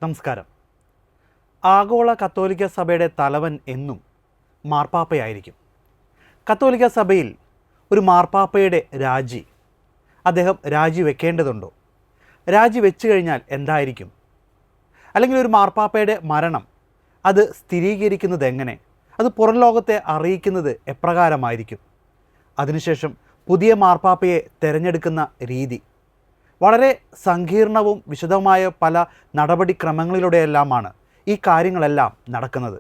നമസ്കാരം. ആഗോള കത്തോലിക്ക സഭയുടെ തലവൻ എന്നും മാർപ്പാപ്പയായിരിക്കും. കത്തോലിക്ക സഭയിൽ ഒരു മാർപ്പാപ്പയുടെ അദ്ദേഹം രാജിവെക്കേണ്ടതുണ്ടോ? രാജിവെച്ചു കഴിഞ്ഞാൽ എന്തായിരിക്കും? അല്ലെങ്കിൽ ഒരു മാർപ്പാപ്പയുടെ മരണം അത് സ്ഥിരീകരിക്കുന്നത് എങ്ങനെ? അത് പുറം ലോകത്തെ അറിയിക്കുന്നത് എപ്രകാരമായിരിക്കും? അതിനുശേഷം പുതിയ മാർപ്പാപ്പയെ തിരഞ്ഞെടുക്കുന്ന രീതി വളരെ സങ്കീർണവും വിശദമായ പല നടപടിക്രമങ്ങളിലൂടെയെല്ലാമാണ് ഈ കാര്യങ്ങളെല്ലാം നടക്കുന്നത്.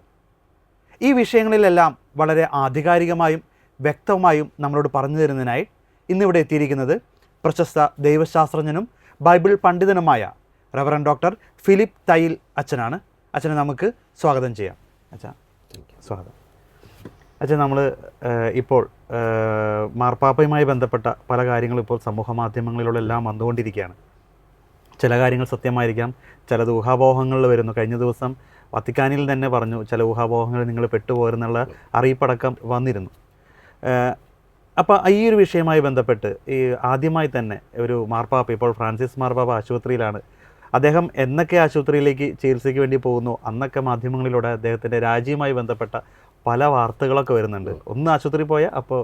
ഈ വിഷയങ്ങളിലെല്ലാം വളരെ ആധികാരികമായും വ്യക്തമായും നമ്മളോട് പറഞ്ഞു തരുന്നതിനായി ഇന്നിവിടെ എത്തിയിരിക്കുന്നത് പ്രശസ്ത ദൈവശാസ്ത്രജ്ഞനും ബൈബിൾ പണ്ഡിതനുമായ റവറൻഡ് ഡോക്ടർ ഫിലിപ്പ് തയ്യിൽ അച്ഛനാണ്. അച്ഛനെ നമുക്ക് സ്വാഗതം ചെയ്യാം. അച്ഛാ, സ്വാഗതം. അച്ഛൻ, നമ്മൾ ഇപ്പോൾ മാർപ്പാപ്പയുമായി ബന്ധപ്പെട്ട പല കാര്യങ്ങളും ഇപ്പോൾ സമൂഹ മാധ്യമങ്ങളിലെല്ലാം വന്നുകൊണ്ടിരിക്കുകയാണ്. ചില കാര്യങ്ങൾ സത്യമായിരിക്കാം, ചിലത് ഊഹാപോഹങ്ങളിൽ വരുന്നു. കഴിഞ്ഞ ദിവസം വത്തിക്കാനിൽ തന്നെ പറഞ്ഞു ചില ഊഹാപോഹങ്ങളിൽ നിങ്ങൾ പെട്ടുപോരെന്നുള്ള അറിയിപ്പടക്കം വന്നിരുന്നു. അപ്പോൾ ഈ ഒരു വിഷയവുമായി ബന്ധപ്പെട്ട് ആദ്യമായി തന്നെ ഒരു മാർപ്പാപ്പ, ഇപ്പോൾ ഫ്രാൻസിസ് മാർപ്പാപ്പ ആശുപത്രിയിലാണ്. അദ്ദേഹം എന്നൊക്കെ ആശുപത്രിയിലേക്ക് ചികിത്സയ്ക്ക് വേണ്ടി പോകുന്നു അന്നൊക്കെ മാധ്യമങ്ങളിലൂടെ അദ്ദേഹത്തിൻ്റെ രാജിയുമായി ബന്ധപ്പെട്ട പല വാർത്തകളൊക്കെ വരുന്നുണ്ട്. ഒന്ന് ആശുപത്രി പോയാൽ അപ്പോൾ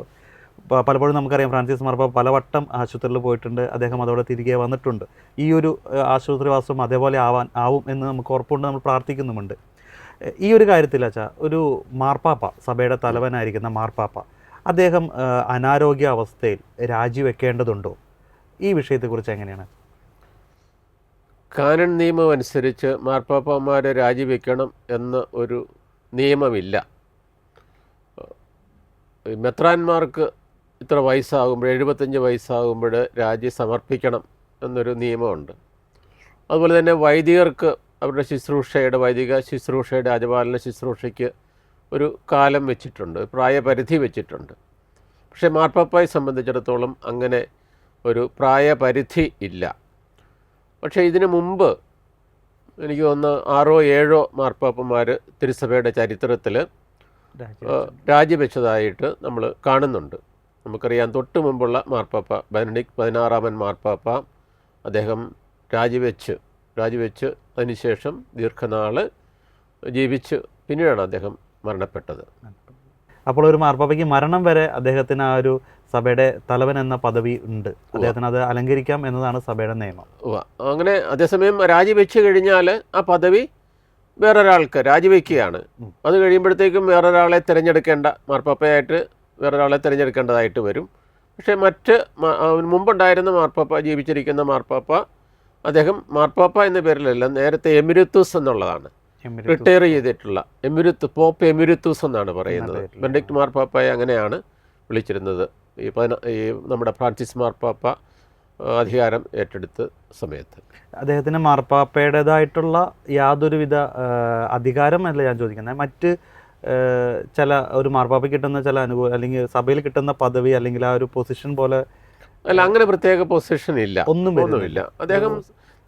പലപ്പോഴും നമുക്കറിയാം ഫ്രാൻസിസ് മാർപ്പാപ്പ പലവട്ടം ആശുപത്രിയിൽ പോയിട്ടുണ്ട്. അദ്ദേഹം അതോടെ തിരികെ വന്നിട്ടുണ്ട്. ഈ ഒരു ആശുപത്രിവാസം അതേപോലെ ആവും എന്ന് നമുക്ക് ഉറപ്പുണ്ട്, നമ്മൾ പ്രാർത്ഥിക്കുന്നുമുണ്ട്. ഈ ഒരു കാര്യത്തിൽ അച്ഛാ, ഒരു മാർപ്പാപ്പ, സഭയുടെ തലവനായിരിക്കുന്ന മാർപ്പാപ്പ, അദ്ദേഹം അനാരോഗ്യ അവസ്ഥയിൽ രാജിവെക്കേണ്ടതുണ്ടോ? ഈ വിഷയത്തെക്കുറിച്ച് എങ്ങനെയാണ്? കാനൺ നിയമം അനുസരിച്ച് മാർപ്പാപ്പമാരെ രാജിവെക്കണം എന്ന ഒരു നിയമമില്ല. മെത്രാന്മാർക്ക് ഇത്ര വയസ്സാകുമ്പോൾ 75 വയസ്സാകുമ്പോൾ രാജി സമർപ്പിക്കണം എന്നൊരു നിയമമുണ്ട്. അതുപോലെ തന്നെ വൈദികർക്ക് അവരുടെ വൈദിക ശുശ്രൂഷയുടെ അജപാലന ശുശ്രൂഷയ്ക്ക് ഒരു കാലം വെച്ചിട്ടുണ്ട്, പ്രായപരിധി വെച്ചിട്ടുണ്ട്. പക്ഷേ മാർപ്പാപ്പയെ സംബന്ധിച്ചിടത്തോളം അങ്ങനെ ഒരു പ്രായപരിധി ഇല്ല. പക്ഷേ ഇതിനു മുമ്പ് എനിക്ക് തോന്നുന്നു 6 or 7 മാർപ്പാപ്പന്മാർ തിരുസഭയുടെ ചരിത്രത്തിൽ രാജിവെച്ചതായിട്ട് നമ്മൾ കാണുന്നുണ്ട്. നമുക്കറിയാം, തൊട്ട് മുമ്പുള്ള മാർപ്പാപ്പ ബെനഡിക്ട് 16 മാർപ്പാപ്പ അദ്ദേഹം രാജിവെച്ച് അതിനുശേഷം ദീർഘനാൾ ജീവിച്ച് പിന്നീടാണ് അദ്ദേഹം മരണപ്പെട്ടത്. അപ്പോൾ ഒരു മാർപ്പാപ്പയ്ക്ക് മരണം വരെ അദ്ദേഹത്തിന് ആ ഒരു സഭയുടെ തലവൻ എന്ന പദവി ഉണ്ട്, അദ്ദേഹത്തിന് അത് അലങ്കരിക്കാം എന്നതാണ് സഭയുടെ നിയമം. അങ്ങനെ അതേസമയം രാജിവെച്ച് കഴിഞ്ഞാൽ ആ പദവി വേറൊരാൾക്ക് രാജിവെക്കുകയാണ്. അത് കഴിയുമ്പോഴത്തേക്കും വേറൊരാളെ തിരഞ്ഞെടുക്കേണ്ട, മാർപ്പാപ്പയായിട്ട് വേറൊരാളെ തിരഞ്ഞെടുക്കേണ്ടതായിട്ട് വരും. പക്ഷേ മുമ്പുണ്ടായിരുന്ന മാർപ്പാപ്പ, ജീവിച്ചിരിക്കുന്ന മാർപ്പാപ്പ, അദ്ദേഹം മാർപ്പാപ്പ എന്ന പേരിലല്ല, നേരത്തെ എമിരിത്തൂസ് എന്നുള്ളതാണ്, റിട്ടയർ ചെയ്തിട്ടുള്ള പോപ്പ് എമിരിത്തൂസ് എന്നാണ് പറയുന്നത്. ബെനഡിക്ട് മാർപ്പാപ്പയെ അങ്ങനെയാണ് വിളിച്ചിരുന്നത് ഈ നമ്മുടെ ഫ്രാൻസിസ് മാർപ്പാപ്പ അധികാരം ഏറ്റെടുത്ത സമയത്ത്. അദ്ദേഹത്തിന് മാർപ്പാപ്പയുടേതായിട്ടുള്ള യാതൊരുവിധ അധികാരമല്ല ഞാൻ ചോദിക്കുന്നത്. മറ്റ് ചില ഒരു മാർപ്പാപ്പയ്ക്ക് കിട്ടുന്ന ചില അല്ലെങ്കിൽ സഭയിൽ കിട്ടുന്ന പദവി അല്ലെങ്കിൽ ആ ഒരു പൊസിഷൻ പോലെ അല്ല, അങ്ങനെ പ്രത്യേക പൊസിഷൻ ഇല്ല, ഒന്നുമില്ല. അദ്ദേഹം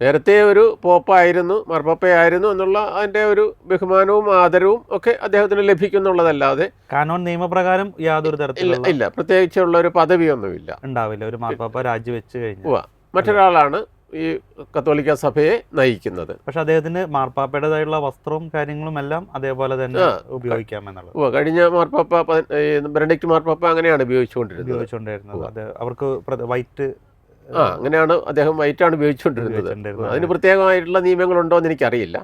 നേരത്തെ ഒരു പോപ്പായിരുന്നു, മാർപ്പാപ്പയായിരുന്നു എന്നുള്ള അതിൻ്റെ ഒരു ബഹുമാനവും ആദരവും ഒക്കെ അദ്ദേഹത്തിന് ലഭിക്കുന്നുള്ളതല്ലാതെ കാനോൻ നിയമപ്രകാരം യാതൊരു തരത്തിലുള്ള ഇല്ല, പ്രത്യേകിച്ചുള്ള ഒരു പദവിയൊന്നുമില്ല ഉണ്ടാവില്ല. ഒരു മാർപ്പാപ്പ രാജിവെച്ച് കഴിഞ്ഞു മറ്റൊരാളാണ് ഈ കത്തോലിക്ക സഭയെ നയിക്കുന്നത്. പക്ഷെ അദ്ദേഹത്തിന് മാർപ്പാപ്പയുടേതായുള്ള വസ്ത്രവും കാര്യങ്ങളും എല്ലാം അതേപോലെ തന്നെ ഉപയോഗിക്കാമെന്നുള്ളത്. കഴിഞ്ഞ മാർപ്പാപ്പ ബെനഡിക്ട് മാർപ്പാപ്പ അങ്ങനെയാണ് ഉപയോഗിച്ചുകൊണ്ടിരുന്നത്. അത് അവർക്ക് വൈറ്റ് അങ്ങനെയാണ്, അദ്ദേഹം വൈറ്റാണ് ഉപയോഗിച്ചുകൊണ്ടിരുന്നത്. അതിന് പ്രത്യേകമായിട്ടുള്ള നിയമങ്ങളുണ്ടോ എന്ന് എനിക്കറിയില്ല.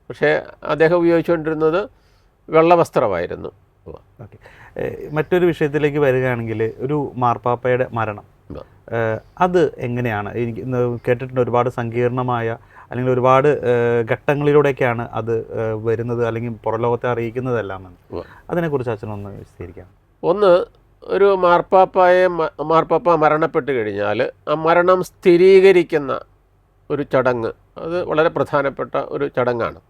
പക്ഷേ അദ്ദേഹം ഉപയോഗിച്ചുകൊണ്ടിരുന്നത് വെള്ള വസ്ത്രമായിരുന്നു. ഓക്കെ, മറ്റൊരു വിഷയത്തിലേക്ക് വരികയാണെങ്കിൽ ഒരു മാർപ്പാപ്പയുടെ മരണം അത് എങ്ങനെയാണ്? എനിക്ക് കേട്ടിട്ടുണ്ട് ഒരുപാട് സങ്കീർണമായ അല്ലെങ്കിൽ ഒരുപാട് ഘട്ടങ്ങളിലൂടെയൊക്കെയാണ് അത് വരുന്നത് അല്ലെങ്കിൽ പുറലോകത്തെ അറിയിക്കുന്നതെല്ലാം. അതിനെക്കുറിച്ച് അച്ഛനൊന്ന് വിശദീകരിക്കാം. ഒരു മാർപ്പാപ്പ മരണപ്പെട്ട് കഴിഞ്ഞാൽ ആ മരണം സ്ഥിരീകരിക്കുന്ന ഒരു ചടങ്ങ്, അത് വളരെ പ്രധാനപ്പെട്ട ഒരു ചടങ്ങാണ്.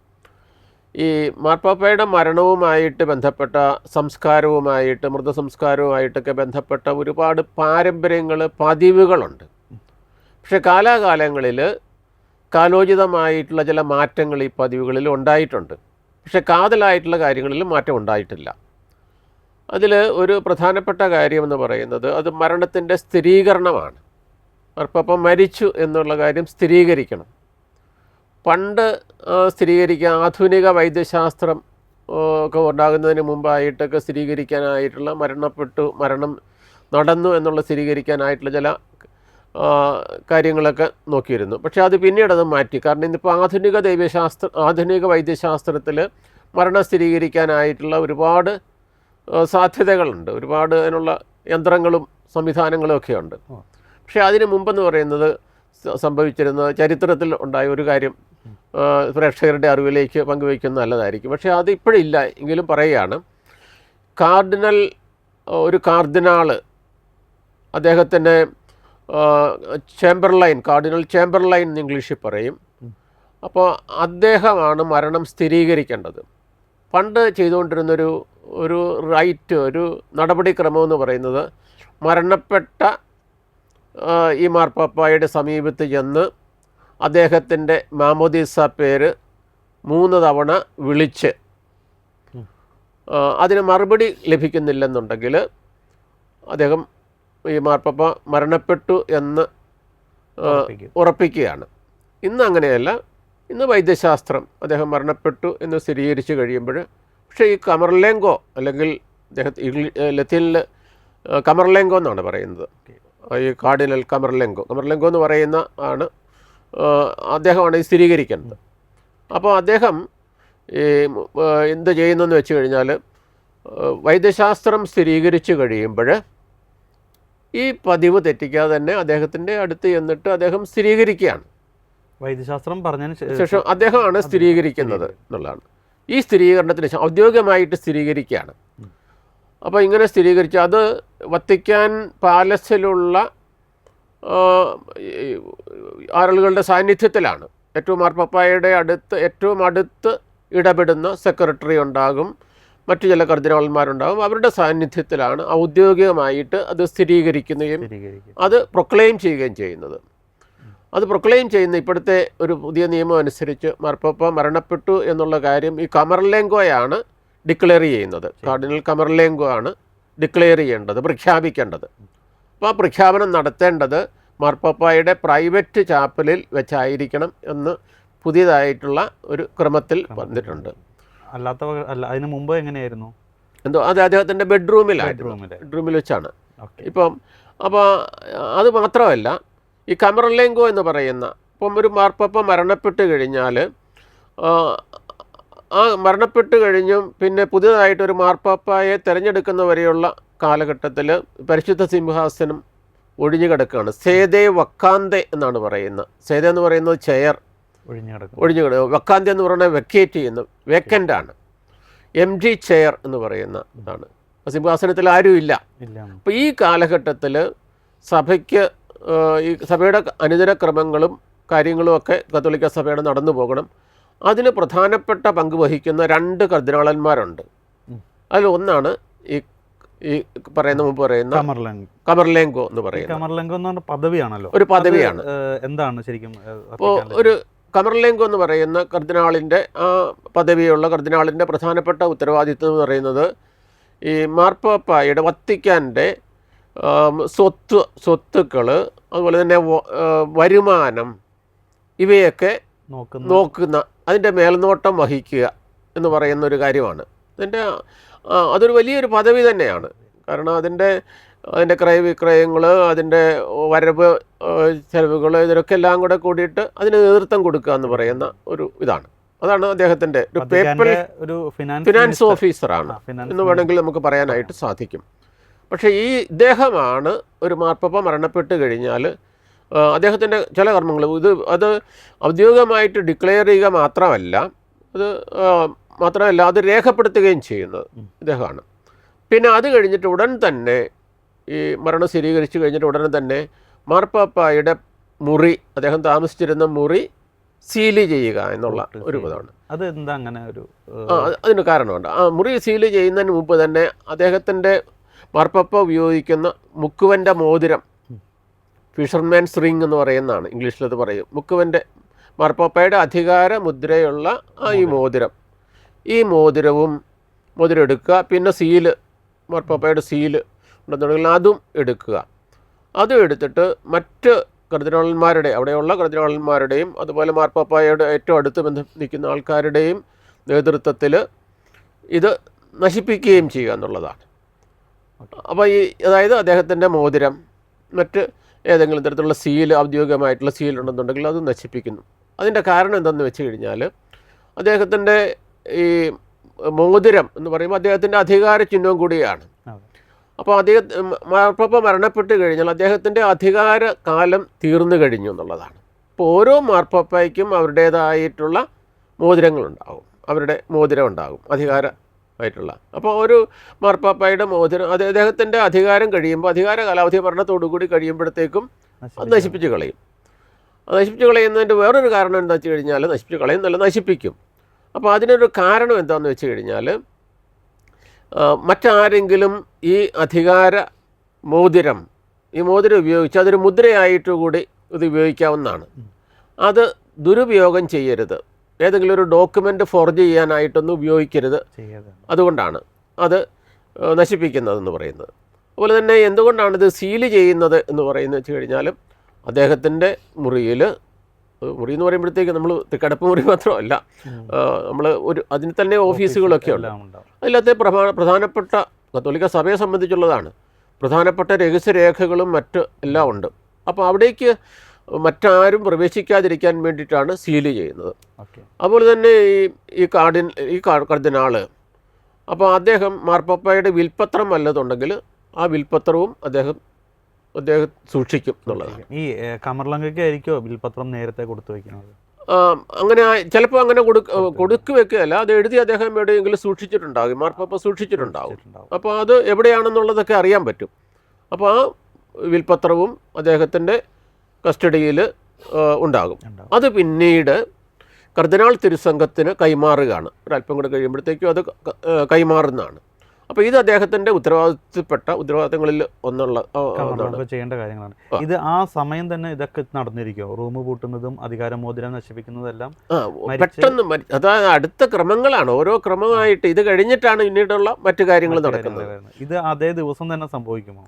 ഈ മാർപ്പാപ്പയുടെ മരണവുമായിട്ട് ബന്ധപ്പെട്ട സംസ്കാരവുമായിട്ട്, മൃതസംസ്കാരവുമായിട്ടൊക്കെ ബന്ധപ്പെട്ട ഒരുപാട് പാരമ്പര്യങ്ങൾ, പതിവുകളുണ്ട്. പക്ഷെ കാലാകാലങ്ങളിൽ കാലോചിതമായിട്ടുള്ള ചില മാറ്റങ്ങൾ ഈ പതിവുകളിൽ ഉണ്ടായിട്ടുണ്ട്. പക്ഷെ കാതലായിട്ടുള്ള കാര്യങ്ങളിൽ മാറ്റം ഉണ്ടായിട്ടില്ല. അതിൽ ഒരു പ്രധാനപ്പെട്ട കാര്യമെന്ന് പറയുന്നത് അത് മരണത്തിൻ്റെ സ്ഥിരീകരണമാണ്. മാർപ്പാപ്പ മരിച്ചു എന്നുള്ള കാര്യം സ്ഥിരീകരിക്കണം. പണ്ട് സ്ഥിരീകരിക്കാൻ ആധുനിക വൈദ്യശാസ്ത്രം ഒക്കെ ഉണ്ടാകുന്നതിന് മുമ്പായിട്ടൊക്കെ സ്ഥിരീകരിക്കാനായിട്ടുള്ള മരണം നടന്നു എന്നുള്ള സ്ഥിരീകരിക്കാനായിട്ടുള്ള ചില കാര്യങ്ങളൊക്കെ നോക്കിയിരുന്നു. പക്ഷേ അത് പിന്നീട് അത് മാറ്റി. കാരണം ഇന്നിപ്പോൾ ആധുനിക വൈദ്യശാസ്ത്രത്തിൽ മരണം സ്ഥിരീകരിക്കാനായിട്ടുള്ള ഒരുപാട് സാധ്യതകളുണ്ട്, ഒരുപാട് അതിനുള്ള യന്ത്രങ്ങളും സംവിധാനങ്ങളും ഒക്കെ ഉണ്ട്. പക്ഷേ അതിന് മുമ്പെന്ന് പറയുന്നത് സംഭവിച്ചിരുന്നത് ചരിത്രത്തിൽ ഉണ്ടായ ഒരു കാര്യം പ്രേക്ഷകരുടെ അറിവിലേക്ക് പങ്കുവയ്ക്കുന്നത് നല്ലതായിരിക്കും. പക്ഷേ അതിപ്പോഴില്ല എങ്കിലും പറയുകയാണ്. ഒരു കാർഡിനാള് അദ്ദേഹത്തിൻ്റെ കാർഡിനൽ ചേംബർലൈൻ എന്ന് ഇംഗ്ലീഷിൽ പറയും. അപ്പോൾ അദ്ദേഹമാണ് മരണം സ്ഥിരീകരിക്കേണ്ടത്. പണ്ട് ചെയ്തുകൊണ്ടിരുന്നൊരു ഒരു നടപടിക്രമം എന്ന് പറയുന്നത് മരണപ്പെട്ട ഈ മാർപ്പാപ്പായുടെ സമീപത്ത് ചെന്ന് അദ്ദേഹത്തിൻ്റെ മാമോദീസ പേര് 3 തവണ വിളിച്ച് അതിന് മറുപടി ലഭിക്കുന്നില്ലെന്നുണ്ടെങ്കിൽ അദ്ദേഹം ഈ മാർപ്പാപ്പ മരണപ്പെട്ടു എന്ന് ഉറപ്പിക്കുകയാണ്. ഇന്ന് അങ്ങനെയല്ല. ഇന്ന് വൈദ്യശാസ്ത്രം അദ്ദേഹം മരണപ്പെട്ടു എന്ന് സ്ഥിരീകരിച്ച് കഴിയുമ്പോൾ, പക്ഷേ ഈ കമർലേങ്കോ അല്ലെങ്കിൽ ലത്തീനിൽ കമർലേങ്കോ എന്നാണ് പറയുന്നത്, ഈ കാർഡിനൽ കമർലേങ്കോ എന്ന് പറയുന്ന അദ്ദേഹമാണ് ഇത് സ്ഥിരീകരിക്കുന്നത്. അപ്പോൾ അദ്ദേഹം എന്ത് ചെയ്യുന്നെന്ന് വെച്ച് കഴിഞ്ഞാൽ, വൈദ്യശാസ്ത്രം സ്ഥിരീകരിച്ച് കഴിയുമ്പോൾ ഈ പതിവ് തെറ്റിക്കാതെ തന്നെ അദ്ദേഹത്തിൻ്റെ അടുത്ത് ചെന്നിട്ട് അദ്ദേഹം സ്ഥിരീകരിക്കുകയാണ്. വൈദ്യശാസ്ത്രം പറഞ്ഞതിന് ശേഷം അദ്ദേഹമാണ് സ്ഥിരീകരിക്കുന്നത് എന്നുള്ളതാണ്. ഈ സ്ഥിരീകരണത്തിന് ശേഷം ഔദ്യോഗികമായിട്ട് സ്ഥിരീകരിക്കുകയാണ്. അപ്പോൾ ഇങ്ങനെ സ്ഥിരീകരിച്ച് അത് വത്തിക്കാൻ പാലസിലുള്ള ആളുകളുടെ സാന്നിധ്യത്തിലാണ്. മാർപ്പാപ്പായുടെ ഏറ്റവും അടുത്ത് ഇടപെടുന്ന സെക്രട്ടറി ഉണ്ടാകും, മറ്റു ചില കർദിനാളന്മാരുണ്ടാകും. അവരുടെ സാന്നിധ്യത്തിലാണ് ഔദ്യോഗികമായിട്ട് അത് സ്ഥിരീകരിക്കുകയും അത് പ്രൊക്ലെയിം ചെയ്യുകയും ചെയ്യുന്നത്. അത് പ്രൊക്ലെയിം ചെയ്യുന്ന ഇപ്പോഴത്തെ ഒരു പുതിയ നിയമം അനുസരിച്ച് മാർപ്പാപ്പ മരണപ്പെട്ടു എന്നുള്ള കാര്യം ഈ കമർലേങ്കോയാണ് ഡിക്ലെയർ ചെയ്യുന്നത്. കാർഡിനൽ കമർലേങ്കോ ആണ് ഡിക്ലെയർ ചെയ്യേണ്ടത്, പ്രഖ്യാപിക്കേണ്ടത്. അപ്പോൾ ആ പ്രഖ്യാപനം നടത്തേണ്ടത് മാർപ്പാപ്പായുടെ പ്രൈവറ്റ് ചാപ്പലിൽ വെച്ചായിരിക്കണം എന്ന് പുതിയതായിട്ടുള്ള ഒരു ക്രമത്തിൽ വന്നിട്ടുണ്ട്. അതിന് മുമ്പ് എങ്ങനെയായിരുന്നു? അത് അദ്ദേഹത്തിൻ്റെ ബെഡ്റൂമിൽ വെച്ചാണ്. അപ്പോൾ അത് മാത്രമല്ല, ഈ കമർലേങ്കോ എന്ന് പറയുന്ന, ഇപ്പം ഒരു മാർപ്പാപ്പ മരണപ്പെട്ട് കഴിഞ്ഞാൽ മരണപ്പെട്ട് കഴിഞ്ഞും പിന്നെ പുതിയതായിട്ടൊരു മാർപ്പാപ്പായെ തിരഞ്ഞെടുക്കുന്ന വരെയുള്ള കാലഘട്ടത്തിൽ പരിശുദ്ധ സിംഹാസനം ഒഴിഞ്ഞു കിടക്കുകയാണ്. സേദേ വക്കാന്തെ എന്നാണ് പറയുന്നത്. സേദ എന്ന് പറയുന്നത് ചെയർ ഒഴിഞ്ഞു കിടക്കുക. വക്കാന്തെ എന്ന് പറയുന്നത് വെക്കേറ്റ് ചെയ്യുന്ന, വേക്കൻ്റാണ്. എംറ്റി ചെയർ എന്ന് പറയുന്ന ഇതാണ്. സിംഹാസനത്തിൽ ആരും ഇല്ല. അപ്പോൾ ഈ കാലഘട്ടത്തിൽ സഭയ്ക്ക് ഈ സഭയുടെ അനുദിനക്രമങ്ങളും കാര്യങ്ങളും ഒക്കെ കത്തോലിക്ക സഭയുടെ നടന്നു പോകണം. അതിന് പ്രധാനപ്പെട്ട പങ്ക് വഹിക്കുന്ന 2 കർദിനാളന്മാരുണ്ട്. അതിലൊന്നാണ് ഈ മുമ്പ് പറയുന്ന കമർലേങ്കോ എന്ന് പറയുന്നത്. കമർലേങ്കോ എന്ന് പറഞ്ഞ പദവിയാണല്ലോ, ഒരു പദവിയാണ്. എന്താണ് ശരിക്കും? അപ്പോൾ ഒരു കമർലേങ്കോ എന്ന് പറയുന്ന കർദിനാളിൻ്റെ പദവിയുള്ള കർദിനാളിൻ്റെ പ്രധാനപ്പെട്ട ഉത്തരവാദിത്വം എന്ന് പറയുന്നത് ഈ മാർപ്പാപ്പായുടെ വത്തിക്കാൻ്റെ സ്വത്തുക്കൾ, അതുപോലെ തന്നെ വരുമാനം, ഇവയൊക്കെ നോക്കുന്ന, അതിൻ്റെ മേൽനോട്ടം വഹിക്കുക എന്ന് പറയുന്ന ഒരു കാര്യമാണ്. അതൊരു വലിയൊരു പദവി തന്നെയാണ്. കാരണം അതിൻ്റെ ക്രയവിക്രയങ്ങൾ, അതിൻ്റെ വരവ് ചെലവുകൾ, ഇതിനൊക്കെ എല്ലാം കൂടെ കൂടിയിട്ട് അതിന് നേതൃത്വം കൊടുക്കുക എന്ന് പറയുന്ന ഒരു ഇതാണ്. അതാണ് അദ്ദേഹത്തിൻ്റെ ഒരു പേപ്പൽ ഫിനാൻസ് ഓഫീസറാണ് എന്ന് വേണമെങ്കിൽ നമുക്ക് പറയാനായിട്ട് സാധിക്കും. പക്ഷേ ഇദ്ദേഹമാണ് ഒരു മാർപ്പാപ്പ മരണപ്പെട്ട് കഴിഞ്ഞാൽ അദ്ദേഹത്തിൻ്റെ ചില കർമ്മങ്ങൾ അത് ഔദ്യോഗികമായിട്ട് ഡിക്ലെയർ ചെയ്യുക മാത്രമല്ല, അത് രേഖപ്പെടുത്തുകയും ചെയ്യുന്നത് ഇദ്ദേഹമാണ്. പിന്നെ അത് കഴിഞ്ഞിട്ട് ഉടൻ തന്നെ ഈ മരണം സ്ഥിരീകരിച്ച് കഴിഞ്ഞിട്ട് ഉടനെ തന്നെ മാർപ്പാപ്പായുടെ മുറി, അദ്ദേഹം താമസിച്ചിരുന്ന മുറി സീല് ചെയ്യുക എന്നുള്ള ഒരു പദമാണ്. അത് എന്താ അങ്ങനെ ഒരു അതിന് കാരണമുണ്ട്. മുറി സീല് ചെയ്യുന്നതിന് മുമ്പ് തന്നെ അദ്ദേഹത്തിൻ്റെ മാർപ്പാപ്പ ഉപയോഗിക്കുന്ന മുക്കുവൻ്റെ മോതിരം, ഫിഷർമാൻസ് റിംഗ് എന്ന് പറയുന്നതാണ്, ഇംഗ്ലീഷിലത് പറയും. മുക്കുവൻ്റെ മാർപ്പാപ്പയുടെ അധികാര മുദ്രയുള്ള ഈ മോതിരവും എടുക്കുക. പിന്നെ മാർപ്പാപ്പയുടെ സീല് ഉണ്ടെന്നുണ്ടെങ്കിൽ അതും എടുക്കുക. അതും എടുത്തിട്ട് മറ്റ് കർദിനാളന്മാരുടെ അവിടെയുള്ള കർദിനാളന്മാരുടെയും അതുപോലെ മാർപ്പാപ്പായുടെ ഏറ്റവും അടുത്ത് നിൽക്കുന്ന ആൾക്കാരുടെയും നേതൃത്വത്തിൽ ഇത് നശിപ്പിക്കുകയും ചെയ്യുക എന്നുള്ളതാണ്. അപ്പോൾ അതായത് അദ്ദേഹത്തിൻ്റെ മോതിരം, മറ്റ് ഏതെങ്കിലും തരത്തിലുള്ള സീൽ, ഔദ്യോഗികമായിട്ടുള്ള സീൽ ഉണ്ടെന്നുണ്ടെങ്കിൽ അത് നശിപ്പിക്കുന്നു. അതിൻ്റെ കാരണം എന്തെന്ന് വെച്ച് കഴിഞ്ഞാൽ അദ്ദേഹത്തിൻ്റെ ഈ മോതിരം എന്ന് പറയുമ്പോൾ അദ്ദേഹത്തിൻ്റെ അധികാര ചിഹ്നവും കൂടിയാണ്. അപ്പോൾ മാർപ്പാപ്പ മരണപ്പെട്ട് കഴിഞ്ഞാൽ അദ്ദേഹത്തിൻ്റെ അധികാര കാലം തീർന്നു കഴിഞ്ഞു എന്നുള്ളതാണ്. അപ്പോൾ ഓരോ മാർപ്പാപ്പയ്ക്കും അവരുടേതായിട്ടുള്ള മോതിരങ്ങളുണ്ടാകും, അവരുടെ മോതിരം ഉണ്ടാകും അധികാരമായിട്ടുള്ള. അപ്പോൾ ഒരു മാർപ്പാപ്പയുടെ മോതിരം അദ്ദേഹത്തിൻ്റെ അധികാരം കഴിയുമ്പോൾ, അധികാര കാലാവധി മരണത്തോടുകൂടി കഴിയുമ്പോഴത്തേക്കും അത് നശിപ്പിച്ച് കളയും. അത് നശിപ്പിച്ച് കളയുന്നതിൻ്റെ വേറൊരു കാരണം എന്താ വെച്ച് കഴിഞ്ഞാൽ, നശിപ്പിച്ച് കളയുന്നല്ല, നശിപ്പിക്കും. അപ്പോൾ അതിനൊരു കാരണം എന്താണെന്ന് വെച്ച് കഴിഞ്ഞാൽ, മറ്റാരെങ്കിലും ഈ അധികാര മോതിരം ഉപയോഗിച്ച് അതൊരു മുദ്രയായിട്ട് കൂടി ഇത് ഉപയോഗിക്കാവുന്നതാണ്. അത് ദുരുപയോഗം ചെയ്യരുത്, ഏതെങ്കിലും ഒരു ഡോക്യുമെൻ്റ് ഫോർജ് ചെയ്യാനായിട്ടൊന്നും ഉപയോഗിക്കരുത്. അതുകൊണ്ടാണ് അത് നശിപ്പിക്കുന്നതെന്ന് പറയുന്നത്. അതുപോലെ തന്നെ എന്തുകൊണ്ടാണ് ഇത് സീല് ചെയ്യുന്നത് എന്ന് പറയുന്നത് വെച്ച് കഴിഞ്ഞാലും, അദ്ദേഹത്തിൻ്റെ മുറി എന്ന് പറയുമ്പോഴത്തേക്ക് നമ്മൾ കിടപ്പ് മുറി മാത്രമല്ല, നമ്മൾ അതിന് തന്നെ ഓഫീസുകളൊക്കെ ഉണ്ട്. അതിലത്തെ പ്രധാനപ്പെട്ട കത്തോലിക്ക സഭയെ സംബന്ധിച്ചുള്ളതാണ്. പ്രധാനപ്പെട്ട രഹസ്യരേഖകളും മറ്റ് എല്ലാം ഉണ്ട്. അപ്പോൾ അവിടേക്ക് മറ്റാരും പ്രവേശിക്കാതിരിക്കാൻ വേണ്ടിയിട്ടാണ് സീല് ചെയ്യുന്നത്. അതുപോലെ തന്നെ ഈ കർദിനാള്, അപ്പോൾ അദ്ദേഹം മാർപ്പാപ്പയുടെ വിൽപ്പത്രം വല്ലതുണ്ടെങ്കിൽ ആ വിൽപ്പത്രവും അദ്ദേഹം സൂക്ഷിക്കും എന്നുള്ളതാണ്. ഈ കമർലങ്കയ്ക്കായിരിക്കുമോ വിൽപ്പത്രം നേരത്തെ കൊടുത്തു വയ്ക്കുന്നത്? അങ്ങനെ ചിലപ്പോൾ അങ്ങനെ കൊടുക്കു വെക്കുകയല്ല, അത് എഴുതി അദ്ദേഹം എവിടെയെങ്കിലും സൂക്ഷിച്ചിട്ടുണ്ടാകും, മാർപ്പാപ്പ സൂക്ഷിച്ചിട്ടുണ്ടാകും. അപ്പോൾ അത് എവിടെയാണെന്നുള്ളതൊക്കെ അറിയാൻ പറ്റും. അപ്പോൾ ആ വിൽപ്പത്രവും അദ്ദേഹത്തിൻ്റെ കസ്റ്റഡിയിൽ ഉണ്ടാകും. അത് പിന്നീട് കർദിനാൾ തിരുസംഘത്തിന് കൈമാറുകയാണ്. ഒരല്പം കൂടെ കഴിയുമ്പോഴത്തേക്കും അത് കൈമാറുന്നതാണ്. അപ്പോൾ ഇത് അദ്ദേഹത്തിൻ്റെ ഉത്തരവാദിത്തങ്ങളിൽ ചെയ്യേണ്ട കാര്യങ്ങളാണ്. ഇത് ആ സമയം തന്നെ ഇതൊക്കെ നടന്നിരിക്കുമോ? റൂം പൂട്ടുന്നതും അധികാരമോതിരം നശിപ്പിക്കുന്നതെല്ലാം പെട്ടെന്ന്, അതായത് അടുത്ത ക്രമങ്ങളാണ്, ഓരോ ക്രമമായിട്ട് ഇത് കഴിഞ്ഞിട്ടാണ് പിന്നീടുള്ള മറ്റു കാര്യങ്ങൾ നടക്കുന്നത്. ഇത് അതേ ദിവസം തന്നെ സംഭവിക്കുമോ?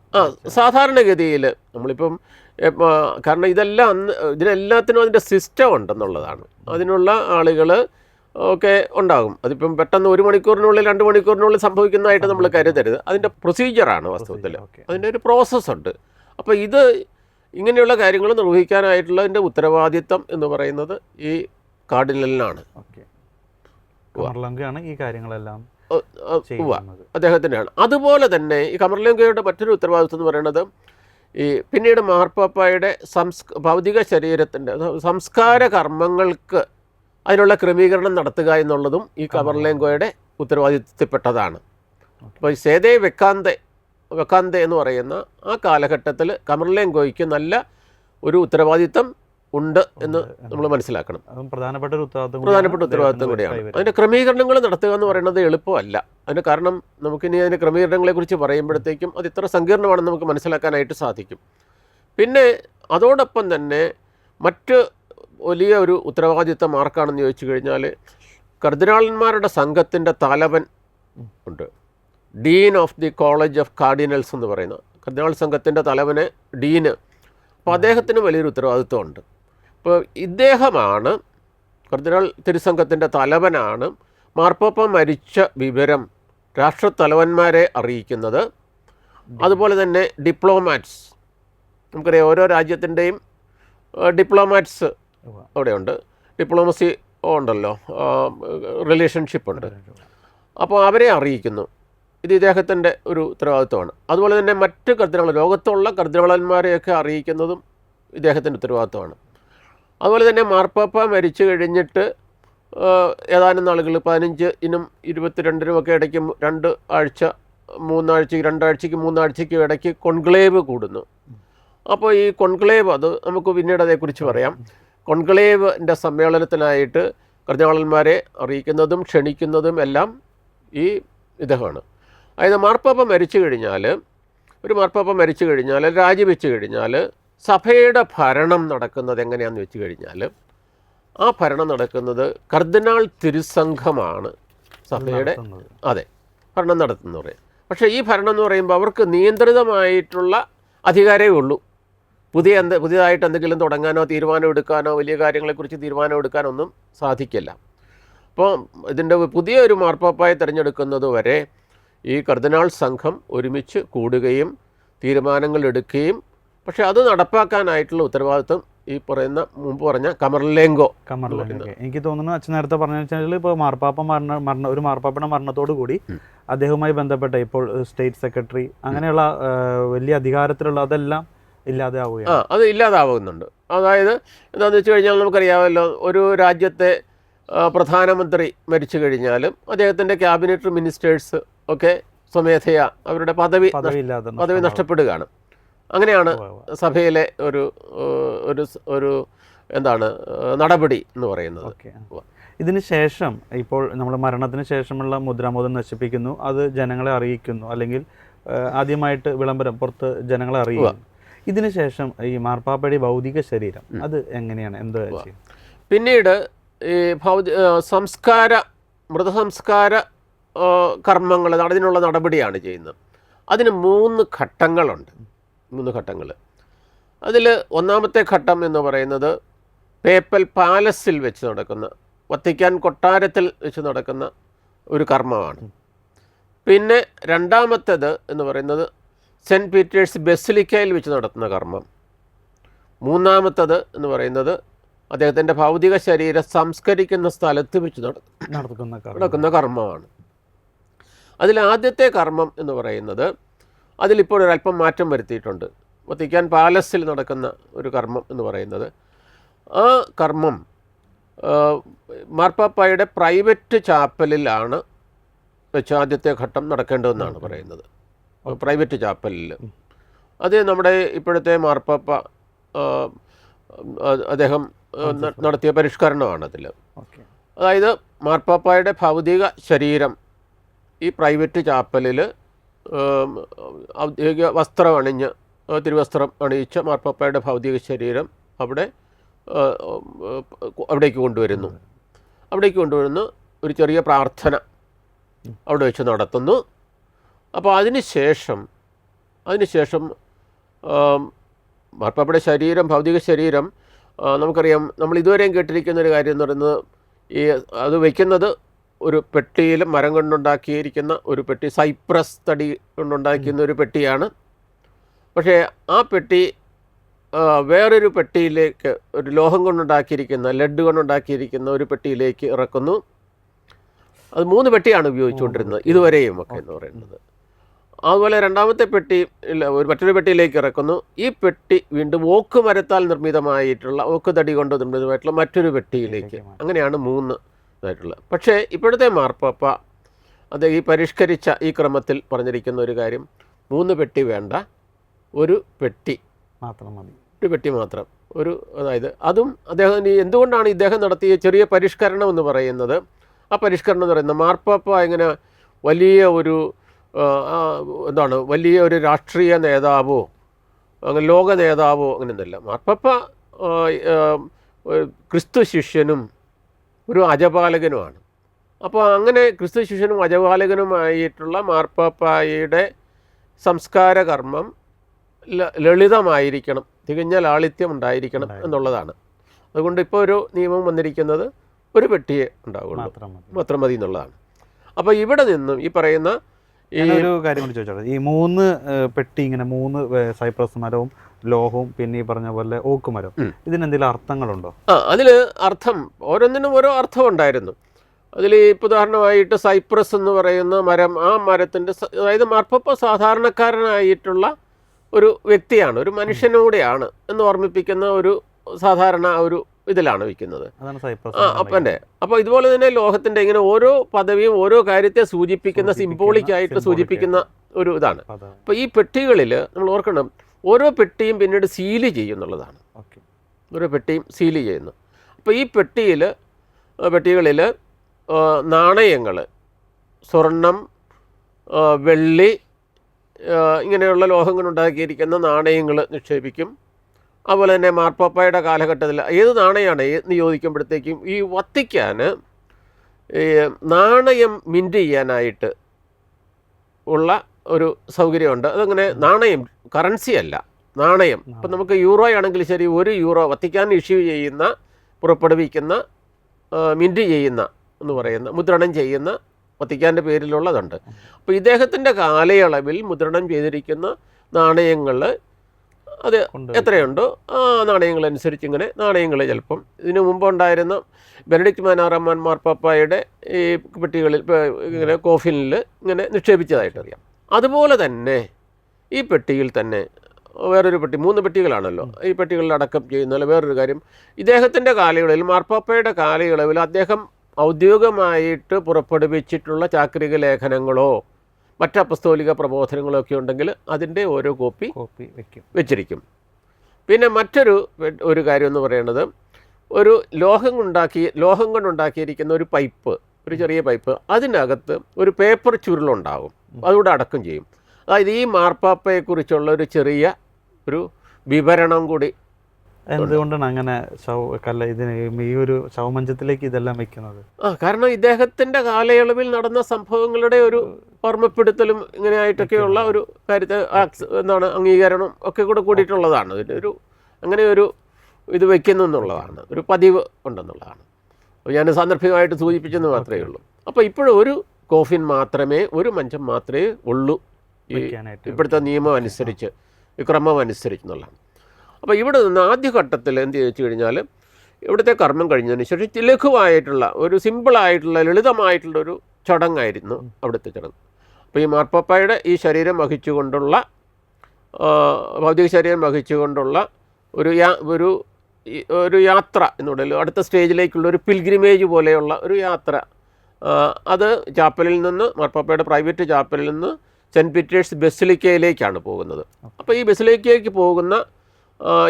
സാധാരണഗതിയിൽ നമ്മളിപ്പം, കാരണം ഇതിനെല്ലാത്തിനും അതിൻ്റെ സിസ്റ്റം ഉണ്ടെന്നുള്ളതാണ്. അതിനുള്ള ആളുകൾ ഒക്കെ ഉണ്ടാകും. അതിപ്പം പെട്ടെന്ന് 1 മണിക്കൂറിനുള്ളിൽ 2 മണിക്കൂറിനുള്ളിൽ സംഭവിക്കുന്നതായിട്ട് നമ്മൾ കരുതരുത്. അതിൻ്റെ പ്രൊസീജിയറാണ് വാസ്തവത്തിൽ, അതിൻ്റെ ഒരു പ്രോസസ്സുണ്ട്. അപ്പോൾ ഇത് ഇങ്ങനെയുള്ള കാര്യങ്ങൾ നിർവഹിക്കാനായിട്ടുള്ളതിൻ്റെ ഉത്തരവാദിത്തം എന്ന് പറയുന്നത് ഈ കാർഡിനലിനാണ്. ഈ കാര്യങ്ങളെല്ലാം അദ്ദേഹത്തിൻ്റെയാണ്. അതുപോലെ തന്നെ ഈ കമർലങ്കയുടെ മറ്റൊരു ഉത്തരവാദിത്വം എന്ന് പറയുന്നത്, ഈ പിന്നീട് മാർപ്പാപ്പയുടെ ഭൗതിക ശരീരത്തിൻ്റെ സംസ്കാര കർമ്മങ്ങൾക്ക് അതിനുള്ള ക്രമീകരണം നടത്തുക എന്നുള്ളതും ഈ കമർലേങ്കോയുടെ ഉത്തരവാദിത്തത്തിൽപ്പെട്ടതാണ്. അപ്പോൾ സേദേ വെക്കാന്തെ എന്ന് പറയുന്ന ആ കാലഘട്ടത്തിൽ കമർലേങ്കോയ്ക്ക് നല്ല ഒരു ഉത്തരവാദിത്തം ഉണ്ട് എന്ന് നമ്മൾ മനസ്സിലാക്കണം. പ്രധാനപ്പെട്ട ഉത്തരവാദിത്തം കൂടിയാണ്. അതിൻ്റെ ക്രമീകരണങ്ങൾ നടത്തുക എന്ന് പറയുന്നത് എളുപ്പമല്ല. അതിന് കാരണം നമുക്കിനി അതിൻ്റെ ക്രമീകരണങ്ങളെക്കുറിച്ച് പറയുമ്പോഴത്തേക്കും അത് ഇത്ര സങ്കീർണമാണെന്ന് നമുക്ക് മനസ്സിലാക്കാനായിട്ട് സാധിക്കും. പിന്നെ അതോടൊപ്പം തന്നെ മറ്റ് വലിയ ഒരു ഉത്തരവാദിത്തം ആർക്കാണെന്ന് ചോദിച്ചു കഴിഞ്ഞാൽ, കർദിനാളന്മാരുടെ സംഘത്തിൻ്റെ തലവൻ ഉണ്ട്, Dean of the college of cardinals എന്ന് പറയുന്ന കർദിനാൾ സംഘത്തിൻ്റെ തലവന് ഡീന്. അപ്പോൾ അദ്ദേഹത്തിന് വലിയൊരു ഉത്തരവാദിത്വമുണ്ട്. ഇപ്പോൾ ഇദ്ദേഹമാണ്, കർദിനാൾ തിരുസംഘത്തിൻ്റെ തലവനാണ് മാർപ്പാപ്പ മരിച്ച വിവരം രാഷ്ട്രത്തലവന്മാരെ അറിയിക്കുന്നത്. അതുപോലെ തന്നെ ഡിപ്ലോമാറ്റ്സ്, നമുക്കറിയാം ഓരോ രാജ്യത്തിൻ്റെയും ഡിപ്ലോമാറ്റ്സ് അവിടെയുണ്ട്, ഡിപ്ലോമസി ഉണ്ടല്ലോ, റിലേഷൻഷിപ്പ് ഉണ്ട്. അപ്പോൾ അവരെ അറിയിക്കുന്നു. ഇത് ഇദ്ദേഹത്തിൻ്റെ ഒരു ഉത്തരവാദിത്വമാണ്. അതുപോലെ തന്നെ മറ്റ് ലോകത്തുള്ള കർദിനാളന്മാരെയൊക്കെ അറിയിക്കുന്നതും ഇദ്ദേഹത്തിൻ്റെ ഉത്തരവാദിത്വമാണ്. അതുപോലെ തന്നെ മാർപ്പാപ്പ മരിച്ചു കഴിഞ്ഞിട്ട് ഏതാനും നാളുകൾ 15-നും 22-നും ഒക്കെ ഇടയ്ക്ക് 2 ആഴ്ച 3 ആഴ്ചയ്ക്ക് 2 ആഴ്ചയ്ക്ക് 3 ആഴ്ചയ്ക്ക് ഇടയ്ക്ക് കോൺക്ലേവ് കൂടുന്നു. അപ്പോൾ ഈ കോൺക്ലേവ്, അത് നമുക്ക് പിന്നീട് അതേക്കുറിച്ച് പറയാം. കോൺക്ലേവിൻ്റെ സമ്മേളനത്തിനായിട്ട് കർദിനാളന്മാരെ അറിയിക്കുന്നതും ക്ഷണിക്കുന്നതും എല്ലാം ഈ ഇദ്ദേഹമാണ്. അതായത് മാർപ്പാപ്പ മരിച്ചു കഴിഞ്ഞാൽ രാജിവെച്ച് കഴിഞ്ഞാൽ സഭയുടെ ഭരണം നടക്കുന്നത് എങ്ങനെയാണെന്ന് വെച്ച് കഴിഞ്ഞാൽ, ആ ഭരണം നടക്കുന്നത് കർദിനാൾ തിരുസംഘമാണ് സഭയുടെ ഭരണം നടത്തുന്നത്. പക്ഷേ ഈ ഭരണം എന്ന് പറയുമ്പോൾ അവർക്ക് നിയന്ത്രിതമായിട്ടുള്ള അധികാരമേ ഉള്ളൂ. പുതിയതായിട്ട് എന്തെങ്കിലും തുടങ്ങാനോ തീരുമാനം എടുക്കാനോ വലിയ കാര്യങ്ങളെക്കുറിച്ച് തീരുമാനം എടുക്കാനോ ഒന്നും സാധിക്കില്ല. അപ്പോൾ ഇതിൻ്റെ പുതിയൊരു മാർപ്പാപ്പായെ തിരഞ്ഞെടുക്കുന്നത് വരെ ഈ കർദിനാൾ സംഘം ഒരുമിച്ച് കൂടുകയും തീരുമാനങ്ങൾ എടുക്കുകയും, പക്ഷേ അത് നടപ്പാക്കാനായിട്ടുള്ള ഉത്തരവാദിത്വം ഈ മുമ്പ് പറഞ്ഞ കമർലേങ്കോ. എനിക്ക് തോന്നുന്നു അച്ഛൻ നേരത്തെ പറഞ്ഞു വെച്ചാൽ ഇപ്പോൾ ഒരു മാർപ്പാപ്പയുടെ മരണത്തോടു കൂടി അദ്ദേഹവുമായി ബന്ധപ്പെട്ട ഇപ്പോൾ സ്റ്റേറ്റ് സെക്രട്ടറി അങ്ങനെയുള്ള വലിയ അധികാരത്തിലുള്ള അതെല്ലാം ഇല്ലാതെ ആവുകയാണ്. അത് ഇല്ലാതാവുന്നുണ്ട്. അതായത് എന്താണെന്ന് വെച്ച് കഴിഞ്ഞാൽ നമുക്കറിയാമല്ലോ, ഒരു രാജ്യത്തെ പ്രധാനമന്ത്രി മരിച്ചു കഴിഞ്ഞാലും അദ്ദേഹത്തിൻ്റെ ക്യാബിനറ്റ് മിനിസ്റ്റേഴ്സ് ഒക്കെ സ്വമേധയാ അവരുടെ പദവി നഷ്ടപ്പെടുകയാണ്. അങ്ങനെയാണ് സഭയിലെ ഒരു എന്താണ് നടപടി എന്ന് പറയുന്നത്. ഇതിന് ശേഷം ഇപ്പോൾ നമ്മൾ മരണത്തിന് ശേഷമുള്ള മുദ്രാമോദം നശിപ്പിക്കുന്നു, അത് ജനങ്ങളെ അറിയിക്കുന്നു, അല്ലെങ്കിൽ ആദ്യമായിട്ട് വിളംബരം പുറത്ത് ജനങ്ങളെ അറിയിക്കുന്നു. ഇതിന് ശേഷം ഈ മാർപ്പാപ്പയുടെ ഭൗതിക ശരീരം അത് എങ്ങനെയാണ്, എന്ത് ചെയ്യും? പിന്നീട് ഈ മൃതസംസ്കാര കർമ്മങ്ങൾ അതിനുള്ള നടപടിയാണ് ചെയ്യുന്നത്. അതിന് 3 ഘട്ടങ്ങളുണ്ട്. 3 ഘട്ടങ്ങൾ. അതിൽ ഒന്നാമത്തെ ഘട്ടം എന്ന് പറയുന്നത് പേപ്പൽ പാലസിൽ വെച്ച് നടക്കുന്ന, വത്തിക്കാൻ കൊട്ടാരത്തിൽ വെച്ച് നടക്കുന്ന ഒരു കർമ്മമാണ്. പിന്നെ രണ്ടാമത്തേത് എന്ന് പറയുന്നത് സെൻറ്റ് പീറ്റേഴ്സ് ബസിലിക്കയിൽ വെച്ച് നടത്തുന്ന കർമ്മം. മൂന്നാമത്തേത് എന്ന് പറയുന്നത് അദ്ദേഹത്തിൻ്റെ ഭൗതിക ശരീരം സംസ്കരിക്കുന്ന സ്ഥലത്ത് വെച്ച് നടക്കുന്ന കർമ്മമാണ്. അതിൽ ആദ്യത്തെ കർമ്മം എന്ന് പറയുന്നത് അതിലിപ്പോൾ ഒരല്പം മാറ്റം വരുത്തിയിട്ടുണ്ട്. വത്തിക്കാൻ പാലസിൽ നടക്കുന്ന ഒരു കർമ്മം എന്ന് പറയുന്നത്, ആ കർമ്മം മാർപ്പാപ്പായുടെ പ്രൈവറ്റ് ചാപ്പലിലാണ് വെച്ച് ആദ്യത്തെ ഘട്ടം നടക്കേണ്ടതെന്നാണ് പറയുന്നത്. പ്രൈവറ്റ് ചാപ്പലിൽ. അത് നമ്മുടെ ഇപ്പോഴത്തെ മാർപ്പാപ്പ അദ്ദേഹം നടത്തിയ പരിഷ്കരണമാണ് അതിൽ. അതായത് മാർപ്പാപ്പായുടെ ഭൗതിക ശരീരം ഈ പ്രൈവറ്റ് ചാപ്പലിൽ ഔദ്യോഗിക വസ്ത്രം അണിഞ്ഞ്, തിരുവസ്ത്രം അണിയിച്ച മാർപ്പാപ്പായുടെ ഭൗതിക ശരീരം അവിടേക്ക് കൊണ്ടുവരുന്നു. ഒരു ചെറിയ പ്രാർത്ഥന അവിടെ വെച്ച് നടത്തുന്നു. അപ്പോൾ അതിനുശേഷം മാർപ്പാപ്പയുടെ ശരീരം, ഭൗതിക ശരീരം, നമുക്കറിയാം, നമ്മൾ ഇതുവരെയും കേട്ടിരിക്കുന്ന ഒരു കാര്യം എന്ന് പറയുന്നത്, അത് വയ്ക്കുന്നത് ഒരു പെട്ടിയിൽ മരം കൊണ്ടുണ്ടാക്കിയിരിക്കുന്ന ഒരു പെട്ടി, സൈപ്രസ് തടി കൊണ്ടുണ്ടാക്കിയ ഒരു പെട്ടിയാണ്. പക്ഷേ ആ പെട്ടി വേറൊരു പെട്ടിയിലേക്ക്, ഒരു ലോഹം കൊണ്ടുണ്ടാക്കിയിരിക്കുന്ന, ലെഡ് കൊണ്ടുണ്ടാക്കിയിരിക്കുന്ന ഒരു പെട്ടിയിലേക്ക് ഇറക്കുന്നു. അത് 3 പെട്ടിയാണ് ഉപയോഗിച്ചുകൊണ്ടിരുന്നത് ഇതുവരെയും ഒക്കെ എന്ന് പറയുന്നത്. അതുപോലെ രണ്ടാമത്തെ പെട്ടി മറ്റൊരു പെട്ടിയിലേക്ക് ഇറക്കുന്നു. ഈ പെട്ടി വീണ്ടും ഓക്ക് മരത്താൽ നിർമ്മിതമായിട്ടുള്ള, ഓക്ക് തടി കൊണ്ട് നിർമ്മിതമായിട്ടുള്ള മറ്റൊരു പെട്ടിയിലേക്ക്. അങ്ങനെയാണ് 3 ഇതായിട്ടുള്ളത്. പക്ഷേ ഇപ്പോഴത്തെ മാർപ്പാപ്പ അത് ഈ പരിഷ്കരിച്ച ഈ ക്രമത്തിൽ പറഞ്ഞിരിക്കുന്ന ഒരു കാര്യം, 3 പെട്ടി വേണ്ട, ഒരു പെട്ടി മാത്രം മതി. ഒരു പെട്ടി മാത്രം. അതായത് അതും അദ്ദേഹം എന്തുകൊണ്ടാണ് ഇദ്ദേഹം നടത്തിയ ചെറിയ പരിഷ്കരണം എന്ന് പറയുന്നത്? ആ പരിഷ്കരണം എന്ന് പറയുന്നത് മാർപ്പാപ്പ ഇങ്ങനെ വലിയ ഒരു രാഷ്ട്രീയ നേതാവോ അങ്ങനെ ലോക നേതാവോ അങ്ങനെയൊന്നുമല്ല. മാർപ്പാപ്പ ക്രിസ്തു ശിഷ്യനും ഒരു അജപാലകനുമാണ്. അപ്പോൾ അങ്ങനെ ക്രിസ്തു ശിഷ്യനും അജപാലകനുമായിട്ടുള്ള മാർപ്പാപ്പായുടെ സംസ്കാര കർമ്മം ലളിതമായിരിക്കണം, തികഞ്ഞ ലാളിത്യം ഉണ്ടായിരിക്കണം എന്നുള്ളതാണ്. അതുകൊണ്ട് ഇപ്പോൾ ഒരു നിയമം വന്നിരിക്കുന്നത് ഒരു പെട്ടിയെ ഉണ്ടാവുള്ളൂ, മാത്രം മതി എന്നുള്ളതാണ്. അപ്പോൾ ഇവിടെ നിന്നും ഈ പറയുന്ന ഒരു കാര്യം കൂടി ചോദിച്ചോളൂ. ഈ 3 പെട്ടി, ഇങ്ങനെ 3 സൈപ്രസ് മരവും ലോഹവും പിന്നെ ഈ പറഞ്ഞ പോലെ ഓക്ക് മരം, ഇതിനെന്തെങ്കിലും അർത്ഥങ്ങളുണ്ടോ? അതിൽ അർത്ഥം, ഓരോന്നിനും ഓരോ അർത്ഥം ഉണ്ടായിരുന്നു. അതിൽ ഇപ്പോൾ ഉദാഹരണമായിട്ട് സൈപ്രസ് എന്ന് പറയുന്ന മരം, ആ മരത്തിൻ്റെ, അതായത് മാർപ്പാപ്പ സാധാരണക്കാരനായിട്ടുള്ള ഒരു വ്യക്തിയാണ്, ഒരു മനുഷ്യനൂടെയാണ് എന്ന് ഓർമ്മിപ്പിക്കുന്ന ഒരു സാധാരണ ഒരു ഇതിലാണ് വയ്ക്കുന്നത്. അപ്പോൾ ഇതുപോലെ തന്നെ ലോഹത്തിൻ്റെ ഇങ്ങനെ ഓരോ പദവിയും ഓരോ കാര്യത്തെ സൂചിപ്പിക്കുന്ന, സിംബോളിക്കായിട്ട് സൂചിപ്പിക്കുന്ന ഒരു ഇതാണ്. അപ്പോൾ ഈ പെട്ടികളിൽ നമ്മൾ ഓർക്കണം, ഓരോ പെട്ടിയും പിന്നീട് സീല് ചെയ്യുന്നുള്ളതാണ്. ഓരോ പെട്ടിയും സീല് ചെയ്യുന്നു. അപ്പോൾ ഈ പെട്ടികളിൽ നാണയങ്ങൾ, സ്വർണം, വെള്ളി, ഇങ്ങനെയുള്ള ലോഹങ്ങൾ ഉണ്ടാക്കിയിരിക്കുന്ന നാണയങ്ങൾ നിക്ഷേപിക്കും. അതുപോലെ തന്നെ മാർപ്പാപ്പായുടെ കാലഘട്ടത്തിൽ ഏത് നാണയമാണ് എന്ന് ചോദിക്കുമ്പോഴത്തേക്കും ഈ വത്തിക്കാന് നാണയം മിൻറ്റ് ചെയ്യാനായിട്ട് ഉള്ള ഒരു സൗകര്യമുണ്ട്. അതങ്ങനെ നാണയം, കറൻസി അല്ല, നാണയം. ഇപ്പം നമുക്ക് യൂറോ ആണെങ്കിൽ ശരി, €1 വത്തിക്കാൻ ഇഷ്യൂ ചെയ്യുന്ന, പുറപ്പെടുവിക്കുന്ന, മിൻറ്റ് ചെയ്യുന്ന എന്ന് പറയുന്ന, മുദ്രണം ചെയ്യുന്ന വത്തിക്കാൻ്റെ പേരിലുള്ളതുണ്ട്. അപ്പോൾ ഇദ്ദേഹത്തിൻ്റെ കാലയളവിൽ മുദ്രണം ചെയ്തിരിക്കുന്ന നാണയങ്ങൾ അത് എത്രയുണ്ടോ ആ നാണയങ്ങളനുസരിച്ച് ഇങ്ങനെ നാണയങ്ങൾ ചിലപ്പം ഇതിനു മുമ്പുണ്ടായിരുന്ന ബെനഡിക്റ്റ് 16 മാർപ്പാപ്പായുടെ ഈ പെട്ടികളിൽ ഇങ്ങനെ കോഫിനിൽ ഇങ്ങനെ നിക്ഷേപിച്ചതായിട്ടറിയാം. അതുപോലെ തന്നെ ഈ പെട്ടിയിൽ തന്നെ വേറൊരു പെട്ടി, 3 പെട്ടികളാണല്ലോ ഈ പെട്ടികളിൽ അടക്കം ചെയ്യുന്നതിൽ വേറൊരു കാര്യം, ഇദ്ദേഹത്തിൻ്റെ കാലയളവിൽ, മാർപ്പാപ്പയുടെ കാലയളവിൽ അദ്ദേഹം ഔദ്യോഗികമായിട്ട് പുറപ്പെടുവിച്ചിട്ടുള്ള ചാക്രിക ലേഖനങ്ങളോ മറ്റ് അപ്പസ്തോലിക പ്രബോധനങ്ങളോ ഒക്കെ ഉണ്ടെങ്കിൽ അതിൻ്റെ ഓരോ കോപ്പി വെച്ചിരിക്കും. പിന്നെ ഒരു കാര്യം എന്ന് പറയുന്നത്, ഒരു ലോഹം കൊണ്ടുണ്ടാക്കിയിരിക്കുന്ന ഒരു പൈപ്പ്, ഒരു ചെറിയ പൈപ്പ്, അതിനകത്ത് ഒരു പേപ്പർ ചുരുളുണ്ടാകും, അതുകൂടെ അടക്കം ചെയ്യും. അതായത് ഈ മാർപ്പാപ്പയെക്കുറിച്ചുള്ള ഒരു ചെറിയ ഒരു വിവരണം കൂടി. എന്തുകൊണ്ടാണ് അങ്ങനെ ഈ ഒരു ശവമഞ്ചത്തിലേക്ക് ഇതെല്ലാം വെക്കുന്നത്? കാരണം ഇദ്ദേഹത്തിൻ്റെ കാലയളവിൽ നടന്ന സംഭവങ്ങളുടെ ഒരു ഓർമ്മപ്പെടുത്തലും ഇങ്ങനെയായിട്ടൊക്കെയുള്ള ഒരു കാര്യത്തെ അംഗീകരണം ഒക്കെ കൂടെ കൂടിയിട്ടുള്ളതാണ്. ഇതിനൊരു അങ്ങനെ ഒരു ഇത് വയ്ക്കുന്നു എന്നുള്ളതാണ്, ഒരു പതിവ് ഉണ്ടെന്നുള്ളതാണ്. ഞാൻ സാന്ദർഭികമായിട്ട് സൂചിപ്പിച്ചെന്ന് മാത്രമേ ഉള്ളൂ. അപ്പോൾ ഇപ്പോഴും ഒരു കോഫിൻ മാത്രമേ, ഒരു മഞ്ചം മാത്രമേ ഉള്ളൂ ഈ ഇപ്പോഴത്തെ നിയമം അനുസരിച്ച്, ഈ ക്രമം അനുസരിച്ച് എന്നുള്ളതാണ്. അപ്പോൾ ഇവിടെ നിന്ന് ആദ്യഘട്ടത്തിൽ എന്ത് ചോദിച്ചു കഴിഞ്ഞാൽ, ഇവിടുത്തെ കർമ്മം കഴിഞ്ഞതിന് ശേഷം ലഘുവായിട്ടുള്ള ഒരു സിമ്പിളായിട്ടുള്ള ലളിതമായിട്ടുള്ളൊരു ചടങ്ങായിരുന്നു അവിടുത്തെ ചടങ്ങ്. അപ്പോൾ ഈ മാർപ്പാപ്പായുടെ ഈ ശരീരം വഹിച്ചുകൊണ്ടുള്ള, ഭൗതിക ശരീരം വഹിച്ചുകൊണ്ടുള്ള ഒരു യാത്ര എന്നുള്ളത്, അടുത്ത സ്റ്റേജിലേക്കുള്ള ഒരു പിൽഗ്രിമേജ് പോലെയുള്ള ഒരു യാത്ര, അത് ചാപ്പലിൽ നിന്ന്, മാർപ്പാപ്പയുടെ പ്രൈവറ്റ് ചാപ്പലിൽ നിന്ന് സെൻറ്റ് പീറ്റേഴ്സ് ബസിലിക്കയിലേക്കാണ് പോകുന്നത്. അപ്പോൾ ഈ ബസിലിക്കയിലേക്ക് പോകുന്ന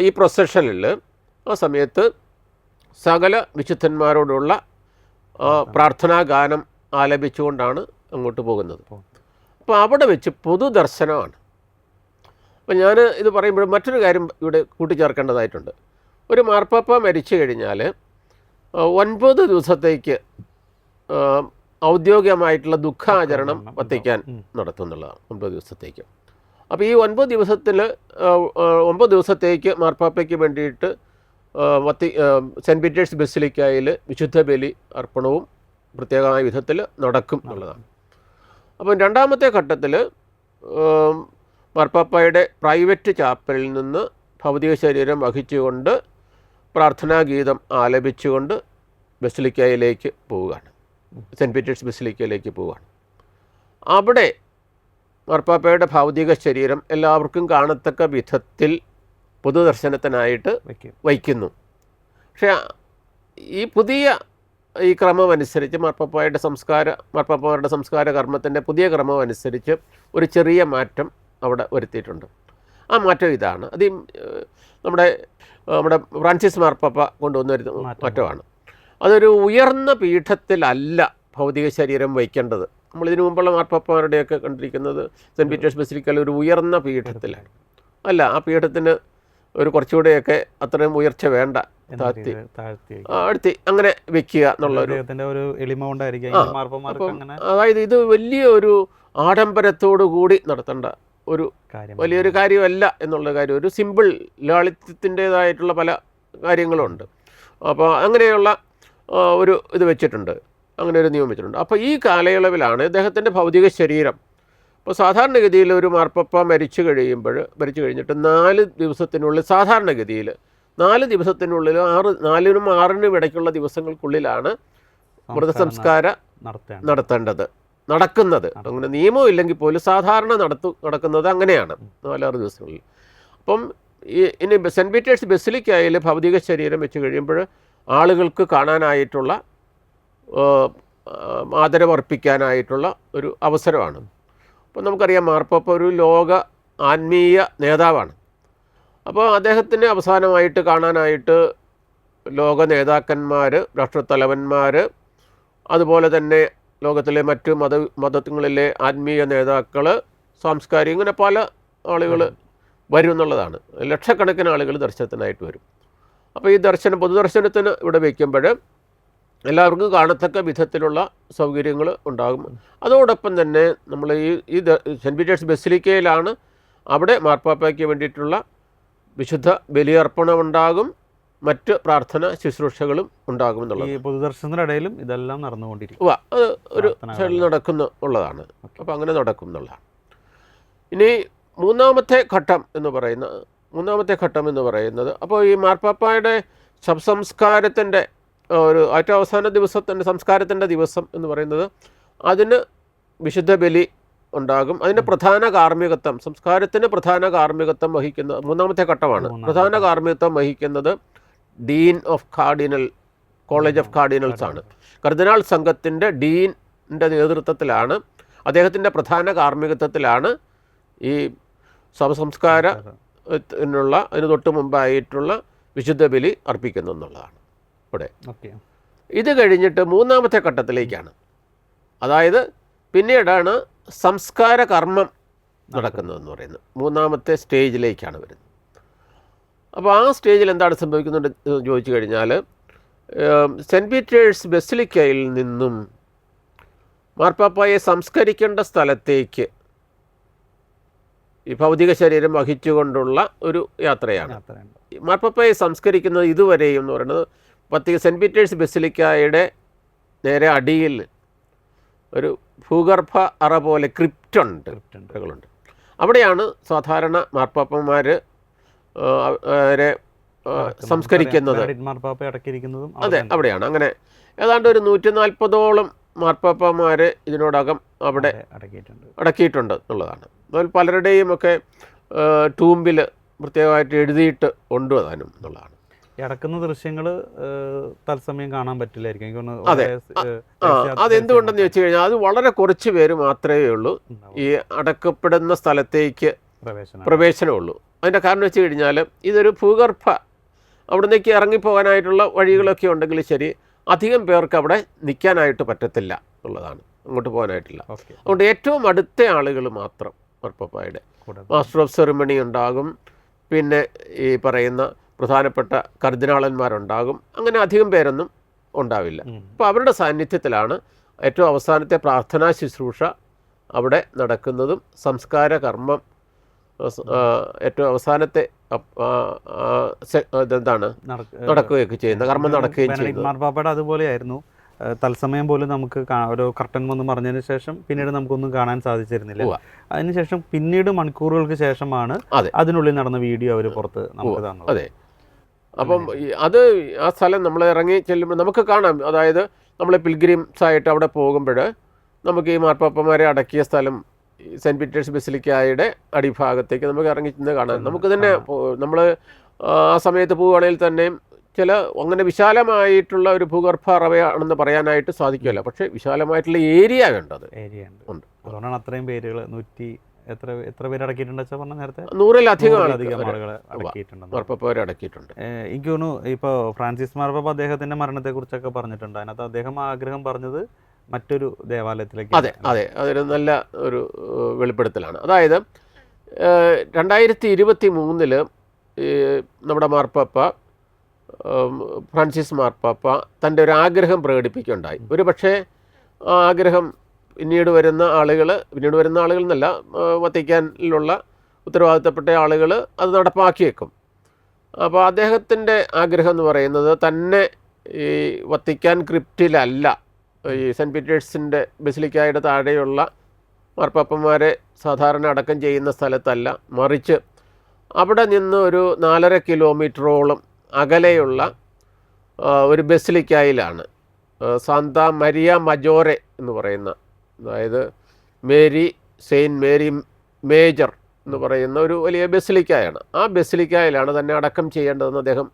ഈ പ്രൊസഷനിൽ ആ സമയത്ത് സകല വിശുദ്ധന്മാരോടുള്ള പ്രാർത്ഥനാ ഗാനം ആലപിച്ചുകൊണ്ടാണ് അങ്ങോട്ട് പോകുന്നത്. അപ്പോൾ അവിടെ വെച്ച് പൊതുദർശനമാണ്. അപ്പോൾ ഞാൻ ഇത് പറയുമ്പോൾ മറ്റൊരു കാര്യം ഇവിടെ കൂട്ടിച്ചേർക്കേണ്ടതായിട്ടുണ്ട്. ഒരു മാർപ്പാപ്പ മരിച്ചു കഴിഞ്ഞാൽ 9 ദിവസത്തേക്ക് ഔദ്യോഗികമായിട്ടുള്ള ദുഃഖാചരണം വത്തിക്കാൻ നടത്തുന്നുള്ളതാണ്, 9 ദിവസത്തേക്ക്. അപ്പോൾ ഈ 9 ദിവസത്തേക്ക് മാർപ്പാപ്പയ്ക്ക് വേണ്ടിയിട്ട് സെൻറ്റ് പീറ്റേഴ്സ് ബസിലിക്കയിൽ വിശുദ്ധ ബലി അർപ്പണവും പ്രത്യേകമായ വിധത്തിൽ നടക്കും എന്നുള്ളതാണ്. അപ്പം രണ്ടാമത്തെ ഘട്ടത്തിൽ മാർപ്പാപ്പയുടെ പ്രൈവറ്റ് ചാപ്പലിൽ നിന്ന് ഭൗതിക ശരീരം വഹിച്ചുകൊണ്ട് പ്രാർത്ഥനാഗീതം ആലപിച്ചുകൊണ്ട് ബസിലിക്കയിലേക്ക് പോവുകയാണ്, സെൻറ്റ് പീറ്റേഴ്സ് ബസിലിക്കയിലേക്ക് പോവുകയാണ്. അവിടെ മാർപ്പാപ്പയുടെ ഭൗതിക ശരീരം എല്ലാവർക്കും കാണത്തക്ക വിധത്തിൽ പൊതുദർശനത്തിനായിട്ട് വയ്ക്കുന്നു. പക്ഷേ ഈ പുതിയ ഈ ക്രമം അനുസരിച്ച് മാർപ്പാപ്പമാരുടെ സംസ്കാര കർമ്മത്തിൻ്റെ പുതിയ ക്രമം അനുസരിച്ച് ഒരു ചെറിയ മാറ്റം അവിടെ വരുത്തിയിട്ടുണ്ട്. ആ മാറ്റം ഇതാണ്, അത് നമ്മുടെ ഫ്രാൻസിസ് മാർപ്പാപ്പ കൊണ്ടുവന്നൊരു മാറ്റമാണ്. അതൊരു ഉയർന്ന പീഠത്തിലല്ല ഭൗതിക ശരീരം വയ്ക്കേണ്ടത്. നമ്മളിതിനു മുമ്പുള്ള മാർപ്പാപ്പമാരുടെയൊക്കെ കണ്ടിരിക്കുന്നത് സെൻറ്റ് പീറ്റേഴ്സ് ബസിലിക്കയിൽ ഒരു ഉയർന്ന പീഠത്തിലാണ്. അല്ല, ആ പീഠത്തിന് ഒരു കുറച്ചുകൂടെയൊക്കെ അത്രയും ഉയർച്ച വേണ്ട, താഴ്ത്തി അങ്ങനെ വെക്കുക എന്നുള്ളൊരു എളിമ കൊണ്ടായിരിക്കും. അതായത് ഇത് വലിയ ഒരു ആഡംബരത്തോടു കൂടി നടത്തേണ്ട ഒരു വലിയൊരു കാര്യമല്ല എന്നുള്ള കാര്യം, ഒരു സിമ്പിൾ ലാളിത്യത്തിൻ്റേതായിട്ടുള്ള പല കാര്യങ്ങളുണ്ട്. അപ്പോൾ അങ്ങനെയുള്ള ഒരു ഇത് വെച്ചിട്ടുണ്ട്, അങ്ങനെ ഒരു നിയമം വെച്ചിട്ടുണ്ട്. അപ്പോൾ ഈ കാലയളവിലാണ് ഇദ്ദേഹത്തിൻ്റെ ഭൗതിക ശരീരം, ഇപ്പോൾ സാധാരണഗതിയിൽ ഒരു മാർപ്പാപ്പ മരിച്ചു കഴിഞ്ഞിട്ട് 4 ദിവസത്തിനുള്ളിൽ, സാധാരണഗതിയിൽ 4 ദിവസത്തിനുള്ളിൽ 4നും 6നും ഇടയ്ക്കുള്ള ദിവസങ്ങൾക്കുള്ളിലാണ് മൃതസംസ്കാരം നടക്കുന്നത്. അങ്ങനെ നിയമം ഇല്ലെങ്കിൽ പോലും സാധാരണ നടക്കുന്നത് അങ്ങനെയാണ്, 4-6 ദിവസങ്ങളിൽ. അപ്പം ഇനി സെൻറ്റ് പീറ്റേഴ്സ് ബസിലിക്കയിൽ ഭൗതിക ശരീരം വെച്ച് കഴിയുമ്പോൾ ആളുകൾക്ക് കാണാനായിട്ടുള്ള, ആദരവർപ്പിക്കാനായിട്ടുള്ള ഒരു അവസരമാണ്. അപ്പോൾ നമുക്കറിയാം മാർപ്പാപ്പ ഒരു ലോക ആത്മീയ നേതാവാണ്. അപ്പോൾ അദ്ദേഹത്തിന് അവസാനമായിട്ട് കാണാനായിട്ട് ലോക നേതാക്കന്മാർ, രാഷ്ട്രത്തലവന്മാർ, അതുപോലെ തന്നെ ലോകത്തിലെ മറ്റ് മതങ്ങളിലെ ആത്മീയ നേതാക്കൾ, സാംസ്കാരിക, ഇങ്ങനെ പല ആളുകൾ വരും എന്നുള്ളതാണ്. ലക്ഷക്കണക്കിന് ആളുകൾ ദർശനത്തിനായിട്ട് വരും. അപ്പോൾ ഈ പൊതുദർശനത്തിന് ഇവിടെ വയ്ക്കുമ്പോൾ എല്ലാവർക്കും കാണത്തക്ക വിധത്തിലുള്ള സൗകര്യങ്ങൾ ഉണ്ടാകും. അതോടൊപ്പം തന്നെ നമ്മൾ ഈ സെൻറ്റ് പീറ്റേഴ്സ് ബസിലിക്കയിലാണ് അവിടെ മാർപ്പാപ്പയ്ക്ക് വേണ്ടിയിട്ടുള്ള വിശുദ്ധ ബലിയർപ്പണം ഉണ്ടാകും, മറ്റ് പ്രാർത്ഥന ശുശ്രൂഷകളും ഉണ്ടാകുമെന്നുള്ളത്. ഈ പൊതുദർശനത്തിന്റെ ഇടയിലും ഇതെല്ലാം നടന്നുകൊണ്ടിരിക്കും. അത് ഒരു സൈഡിൽ ഉള്ളതാണ്. അപ്പോൾ അങ്ങനെ നടക്കും എന്നുള്ളതാണ്. ഇനി മൂന്നാമത്തെ ഘട്ടം എന്ന് പറയുന്നത് അപ്പോൾ ഈ മാർപ്പാപ്പായുടെ ശവസംസ്കാരത്തിൻ്റെ ഒരു ഏറ്റവും അവസാന ദിവസത്തിൻ്റെ സംസ്കാരത്തിൻ്റെ ദിവസം എന്ന് പറയുന്നത്, അതിന് വിശുദ്ധ ബലി ഉണ്ടാകും. അതിൻ്റെ പ്രധാന കാർമ്മികത്വം, സംസ്കാരത്തിന് പ്രധാന കാർമ്മികത്വം വഹിക്കുന്ന മൂന്നാമത്തെ ഘട്ടമാണ്. പ്രധാന കാർമ്മികത്വം വഹിക്കുന്നത് Dean of cardinal college of cardinals ആണ്. കർദിനാൾ സംഘത്തിൻ്റെ ഡീനിൻ്റെ നേതൃത്വത്തിലാണ്, അദ്ദേഹത്തിൻ്റെ പ്രധാന കാർമ്മികത്വത്തിലാണ് ഈ ശവസംസ്കാരത്തിനുള്ള അതിന് തൊട്ട് മുമ്പായിട്ടുള്ള വിശുദ്ധ ബലി അർപ്പിക്കുന്നെന്നുള്ളതാണ് ഇവിടെ. ഇത് കഴിഞ്ഞിട്ട് മൂന്നാമത്തെ ഘട്ടത്തിലേക്കാണ്, അതായത് പിന്നീടാണ് സംസ്കാര കർമ്മം നടക്കുന്നതെന്ന് പറയുന്നത്. മൂന്നാമത്തെ സ്റ്റേജിലേക്കാണ് വരുന്നത്. അപ്പോൾ ആ സ്റ്റേജിൽ എന്താണ് സംഭവിക്കുന്നത് ചോദിച്ചു കഴിഞ്ഞാൽ, സെൻറ്റ് പീറ്റേഴ്സ് ബസിലിക്കയിൽ നിന്നും മാർപ്പാപ്പായെ സംസ്കരിക്കേണ്ട സ്ഥലത്തേക്ക് ഈ ഭൗതിക ശരീരം വഹിച്ചുകൊണ്ടുള്ള ഒരു യാത്രയാണ്. മാർപ്പാപ്പായെ സംസ്കരിക്കുന്നത് ഇതുവരെയും എന്ന് പറയുന്നത് സെൻറ്റ് പീറ്റേഴ്സ് ബസിലിക്കയുടെ നേരെ അടിയിൽ ഒരു ഭൂഗർഭ അറ പോലെ ക്രിപ്റ്റുണ്ട്. അവിടെയാണ് സാധാരണ മാർപ്പാപ്പന്മാർ സംസ്കരിക്കുന്നത്. അതെ, അവിടെയാണ്. അങ്ങനെ ഏതാണ്ട് ഒരു 140ഓളം മാർപ്പാപ്പന്മാർ ഇതിനോടകം അവിടെ അടക്കിയിട്ടുണ്ട് എന്നുള്ളതാണ്. അതുപോലെ പലരുടെയും ഒക്കെ ടൂമ്പിൽ പ്രത്യേകമായിട്ട് എഴുതിയിട്ട് കൊണ്ടുവരാനും എന്നുള്ളതാണ്. അടക്കുന്ന ദൃശ്യങ്ങൾ തത്സമയം കാണാൻ പറ്റില്ലായിരിക്കും. അതെ, അതെന്തുകൊണ്ടെന്ന് വെച്ച് കഴിഞ്ഞാൽ അത് വളരെ കുറച്ച് പേര് മാത്രമേ ഉള്ളൂ ഈ അടക്കപ്പെടുന്ന സ്ഥലത്തേക്ക് പ്രവേശനമുള്ളൂ. അതിൻ്റെ കാരണം വെച്ച് കഴിഞ്ഞാൽ ഇതൊരു ഭൂഗർഭ, അവിടേക്ക് ഇറങ്ങിപ്പോകാനായിട്ടുള്ള വഴികളൊക്കെ ഉണ്ടെങ്കിൽ ശരി, അധികം പേർക്ക് അവിടെ നിൽക്കാനായിട്ട് പറ്റത്തില്ല എന്നുള്ളതാണ്, അങ്ങോട്ട് പോകാനായിട്ടില്ല. അതുകൊണ്ട് ഏറ്റവും അടുത്ത ആളുകൾ മാത്രം മാർപ്പാപ്പായുടെ മാസ്റ്റർ ഓഫ് സെറിമണി ഉണ്ടാകും, പിന്നെ ഈ പറയുന്ന പ്രധാനപ്പെട്ട കർദിനാളന്മാരുണ്ടാകും. അങ്ങനെ അധികം പേരൊന്നും ഉണ്ടാവില്ല. അപ്പോൾ അവരുടെ സാന്നിധ്യത്തിലാണ് ഏറ്റവും അവസാനത്തെ പ്രാർത്ഥനാ ശുശ്രൂഷ അവിടെ നടക്കുന്നതും സംസ്കാര കർമ്മം ഏറ്റവും അവസാനത്തെ ഇതെന്താണ് നടക്കുകയൊക്കെ ചെയ്യുന്നത്, കർമ്മം നടക്കുകയും ചെയ്യുന്നത്. മാർപ്പാപ്പയുടെ അതുപോലെയായിരുന്നു. തത്സമയം പോലും നമുക്ക് ഒരു കർട്ടൻ വന്ന് പറഞ്ഞതിന് ശേഷം പിന്നീട് നമുക്കൊന്നും കാണാൻ സാധിച്ചിരുന്നില്ല. അതിനുശേഷം പിന്നീട് മണിക്കൂറുകൾക്ക് ശേഷമാണ് അതിനുള്ളിൽ നടന്ന വീഡിയോ അവർ പുറത്ത് നമുക്ക് തന്നത്. അതെ, അപ്പം അത് ആ സ്ഥലം നമ്മൾ ഇറങ്ങി ചെല്ലുമ്പോൾ നമുക്ക് കാണാം. അതായത് നമ്മൾ പിൽഗ്രിംസ് ആയിട്ട് അവിടെ പോകുമ്പോൾ നമുക്ക് ഈ മാർപ്പാപ്പന്മാരെ അടക്കിയ സ്ഥലം സെൻറ്റ് പീറ്റേഴ്സ് ബസിലിക്കയുടെ അടിഭാഗത്തേക്ക് നമുക്ക് ഇറങ്ങി ചെന്ന് കാണാം. നമുക്ക് തന്നെ നമ്മൾ ആ സമയത്ത് പോവുകയാണെങ്കിൽ തന്നെയും ചില അങ്ങനെ വിശാലമായിട്ടുള്ള ഒരു ഭൂഗർഭ അറവയാണെന്ന് പറയാനായിട്ട് സാധിക്കില്ല. പക്ഷേ വിശാലമായിട്ടുള്ള ഏരിയ വേണ്ടത് ഉണ്ട്. അതുകൊണ്ടാണ് അത്രയും പേരുകൾ എത്ര പേര് അടക്കിയിട്ടുണ്ട് നേരത്തെ? 100-ലധികം മാർപ്പാപ്പ അടക്കിയിട്ടുണ്ട്. എനിക്ക് തോന്നുന്നു ഇപ്പോൾ ഫ്രാൻസിസ് മാർപ്പാപ്പ അദ്ദേഹത്തിൻ്റെ മരണത്തെക്കുറിച്ചൊക്കെ പറഞ്ഞിട്ടുണ്ട്. അതിനകത്ത് അദ്ദേഹം ആഗ്രഹം പറഞ്ഞത് മറ്റൊരു ദേവാലയത്തിലേക്ക്. അതെ, അതൊരു നല്ല ഒരു വെളിപ്പെടുത്തലാണ്. അതായത് 2023 നമ്മുടെ മാർപ്പാപ്പ ഫ്രാൻസിസ് മാർപ്പാപ്പ തൻ്റെ ഒരു ആഗ്രഹം പ്രകടിപ്പിക്കുകയുണ്ടായി. ഒരു പക്ഷേ ആ ആഗ്രഹം പിന്നീട് വരുന്ന ആളുകൾ എന്നല്ല, വത്തിക്കാനിലുള്ള ഉത്തരവാദിത്തപ്പെട്ട ആളുകൾ അത് നടപ്പാക്കിയേക്കും. അപ്പോൾ അദ്ദേഹത്തിൻ്റെ ആഗ്രഹം എന്ന് പറയുന്നത് തന്നെ ഈ വത്തിക്കാൻ ക്രിപ്റ്റിലല്ല, ഈ സെൻറ്റ് പീറ്റേഴ്സിൻ്റെ ബസിലിക്കയുടെ താഴെയുള്ള മാർപ്പാപ്പന്മാരെ സാധാരണ അടക്കം ചെയ്യുന്ന സ്ഥലത്തല്ല, മറിച്ച് അവിടെ നിന്ന് ഒരു 4.5 കിലോമീറ്ററോളം അകലെയുള്ള ഒരു ബസിലിക്കയിലാണ് സാന്താ മരിയ മജോറെ എന്ന് പറയുന്ന, അതായത് സെയിൻറ്റ് മേരി മേജർ എന്ന് പറയുന്ന ഒരു വലിയ ബസിലിക്കയാണ്. ആ ബസിലിക്കയിലാണ് തന്നെ അടക്കം ചെയ്യേണ്ടതെന്ന് അദ്ദേഹം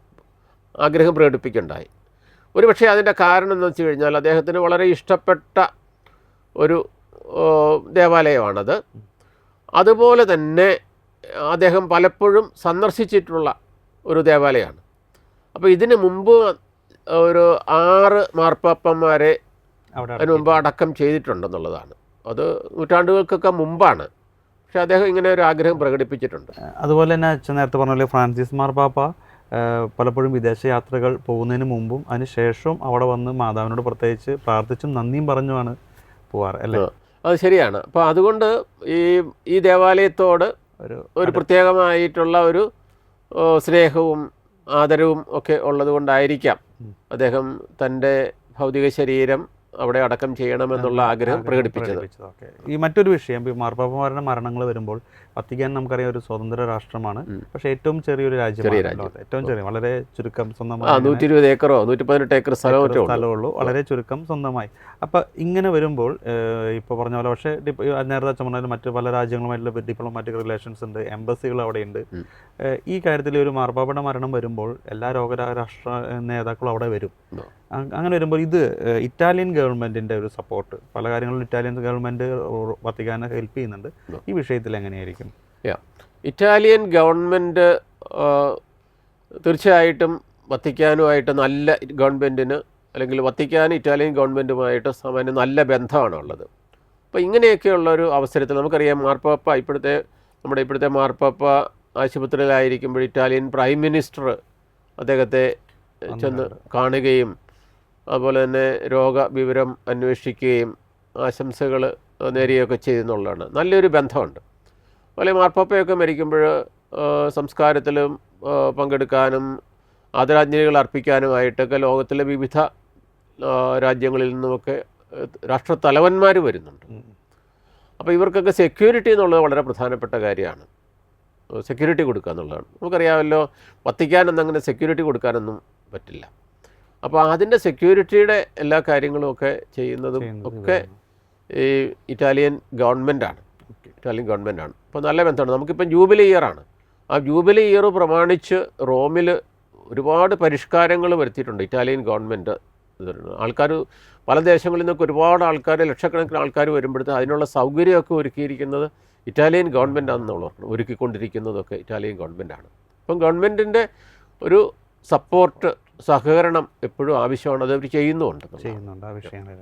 ആഗ്രഹം പ്രകടിപ്പിക്കുകയുണ്ടായി. ഒരുപക്ഷെ അതിൻ്റെ കാരണം എന്ന് വെച്ച് കഴിഞ്ഞാൽ അദ്ദേഹത്തിന് വളരെ ഇഷ്ടപ്പെട്ട ഒരു ദേവാലയമാണത്. അതുപോലെ തന്നെ അദ്ദേഹം പലപ്പോഴും സന്ദർശിച്ചിട്ടുള്ള ഒരു ദേവാലയമാണ്. അപ്പോൾ ഇതിന് മുമ്പ് ഒരു 6 മാർപ്പാപ്പന്മാരെ അതിന് മുമ്പ് അടക്കം ചെയ്തിട്ടുണ്ടെന്നുള്ളതാണ്. അത് നൂറ്റാണ്ടുകൾക്കൊക്കെ മുമ്പാണ്. പക്ഷെ അദ്ദേഹം ഇങ്ങനെ ഒരു ആഗ്രഹം പ്രകടിപ്പിച്ചിട്ടുണ്ട്. അതുപോലെ തന്നെ അച്ഛൻ നേരത്തെ പറഞ്ഞ പോലെ ഫ്രാൻസിസ് മാർപ്പാപ്പ പലപ്പോഴും വിദേശയാത്രകൾ പോകുന്നതിന് മുമ്പും അതിന് ശേഷവും അവിടെ വന്ന് മാതാവിനോട് പ്രത്യേകിച്ച് പ്രാർത്ഥിച്ചും നന്ദിയും പറഞ്ഞുമാണ് പോവാറ്, അല്ലേ? അത് ശരിയാണ്. അപ്പോൾ അതുകൊണ്ട് ഈ ദേവാലയത്തോട് ഒരു പ്രത്യേകമായിട്ടുള്ള ഒരു സ്നേഹവും ആദരവും ഒക്കെ ഉള്ളതുകൊണ്ടായിരിക്കാം അദ്ദേഹം തൻ്റെ ഭൗതിക ശരീരം അവിടെ അടക്കം ചെയ്യണമെന്നുള്ള ആഗ്രഹം പ്രകടിപ്പിച്ചത്. ഈ മറ്റൊരു വിഷയം, ഈ മാർപ്പാപ്പമാരുടെ മരണങ്ങൾ വരുമ്പോൾ വത്തിക്കാൻ നമുക്കറിയാം ഒരു സ്വതന്ത്ര രാഷ്ട്രമാണ്, പക്ഷേ ഏറ്റവും ചെറിയൊരു രാജ്യമാണ്, ഏറ്റവും ചെറിയ, വളരെ ചുരുക്കം സ്വന്തമായി 120 ഏക്കറോ 118 ഏക്കർ സ്ഥലമുള്ളൂ, വളരെ ചുരുക്കം സ്വന്തമായി. അപ്പം ഇങ്ങനെ വരുമ്പോൾ ഇപ്പോൾ പറഞ്ഞ പോലെ, പക്ഷേ നേരത്തെ പറഞ്ഞാൽ മറ്റു പല രാജ്യങ്ങളുമായിട്ടുള്ള ഡിപ്ലോമാറ്റിക് റിലേഷൻസ് ഉണ്ട്, എംബസികൾ അവിടെയുണ്ട്. ഈ കാര്യത്തിൽ ഒരു മാർപ്പാപ്പയുടെ മരണം വരുമ്പോൾ എല്ലാ ലോകരാഷ്ട്ര നേതാക്കളും അവിടെ വരും. അങ്ങനെ വരുമ്പോൾ ഇത് ഇറ്റാലിയൻ ഗവൺമെൻറ്റിൻ്റെ ഒരു സപ്പോർട്ട്, പല കാര്യങ്ങളിലും ഇറ്റാലിയൻ ഗവൺമെൻറ് വത്തിക്കാനെ ഹെൽപ്പ് ചെയ്യുന്നുണ്ട്. ഈ വിഷയത്തിൽ എങ്ങനെയായിരിക്കും? ഇറ്റാലിയൻ ഗവൺമെൻറ് തീർച്ചയായിട്ടും വത്തിക്കാനുമായിട്ട് നല്ല ഗവൺമെൻറ്റിന്, അല്ലെങ്കിൽ വത്തിക്കാൻ ഇറ്റാലിയൻ ഗവൺമെൻറ്റുമായിട്ട് സാമാന്യം നല്ല ബന്ധമാണുള്ളത്. അപ്പോൾ ഇങ്ങനെയൊക്കെയുള്ളൊരു അവസരത്തിൽ നമുക്കറിയാം, മാർപ്പാപ്പ നമ്മുടെ ഇപ്പോഴത്തെ മാർപ്പാപ്പ ആശുപത്രിയിലായിരിക്കുമ്പോൾ ഇറ്റാലിയൻ പ്രൈം മിനിസ്റ്റർ അദ്ദേഹത്തെ ചെന്ന് കാണുകയും അതുപോലെ തന്നെ രോഗവിവരം അന്വേഷിക്കുകയും ആശംസകൾ നേരുകയൊക്കെ ചെയ്യുന്നുള്ളതാണ്. നല്ലൊരു ബന്ധമുണ്ട്. അതുപോലെ മാർപ്പാപ്പയൊക്കെ മരിക്കുമ്പോൾ സംസ്കാരത്തിലും പങ്കെടുക്കാനും ആദരാഞ്ജലികൾ അർപ്പിക്കാനുമായിട്ടൊക്കെ ലോകത്തിലെ വിവിധ രാജ്യങ്ങളിൽ നിന്നുമൊക്കെ രാഷ്ട്രത്തലവന്മാർ വരുന്നുണ്ട്. അപ്പോൾ ഇവർക്കൊക്കെ സെക്യൂരിറ്റി എന്നുള്ളത് വളരെ പ്രധാനപ്പെട്ട കാര്യമാണ്. സെക്യൂരിറ്റി കൊടുക്കുക എന്നുള്ളതാണ്. നമുക്കറിയാമല്ലോ, വത്തിക്കാൻ എന്നങ്ങനെ സെക്യൂരിറ്റി കൊടുക്കാനൊന്നും പറ്റില്ല. അപ്പോൾ അതിൻ്റെ സെക്യൂരിറ്റിയുടെ എല്ലാ കാര്യങ്ങളും ഒക്കെ ചെയ്യുന്നതും ഒക്കെ ഈ ഇറ്റാലിയൻ ഗവൺമെൻറ്റാണ്. അപ്പോൾ നല്ല ബന്ധമാണ്. നമുക്കിപ്പം ജൂബിലി ഇയറാണ്. ആ ജൂബിലി ഇയർ പ്രമാണിച്ച് റോമിൽ ഒരുപാട് പരിഷ്കാരങ്ങൾ വരുത്തിയിട്ടുണ്ട് ഇറ്റാലിയൻ ഗവൺമെൻറ്. ആൾക്കാർ പല ദേശങ്ങളിൽ നിന്നൊക്കെ ഒരുപാട് ആൾക്കാർ, ലക്ഷക്കണക്കിന് ആൾക്കാർ വരുമ്പോഴത്തേക്ക് അതിനുള്ള സൗകര്യമൊക്കെ ഒരുക്കിയിരിക്കുന്നത് ഇറ്റാലിയൻ ഗവൺമെൻറ്റാണെന്നുള്ളവർക്ക് ഒരുക്കിക്കൊണ്ടിരിക്കുന്നതൊക്കെ ഇറ്റാലിയൻ ഗവൺമെൻറ്റാണ്. അപ്പം ഗവൺമെൻറ്റിൻ്റെ ഒരു സപ്പോർട്ട്, സഹകരണം എപ്പോഴും ആവശ്യമാണ്. അത് അവർ ചെയ്യുന്നുണ്ട് ആ വിഷയങ്ങൾ.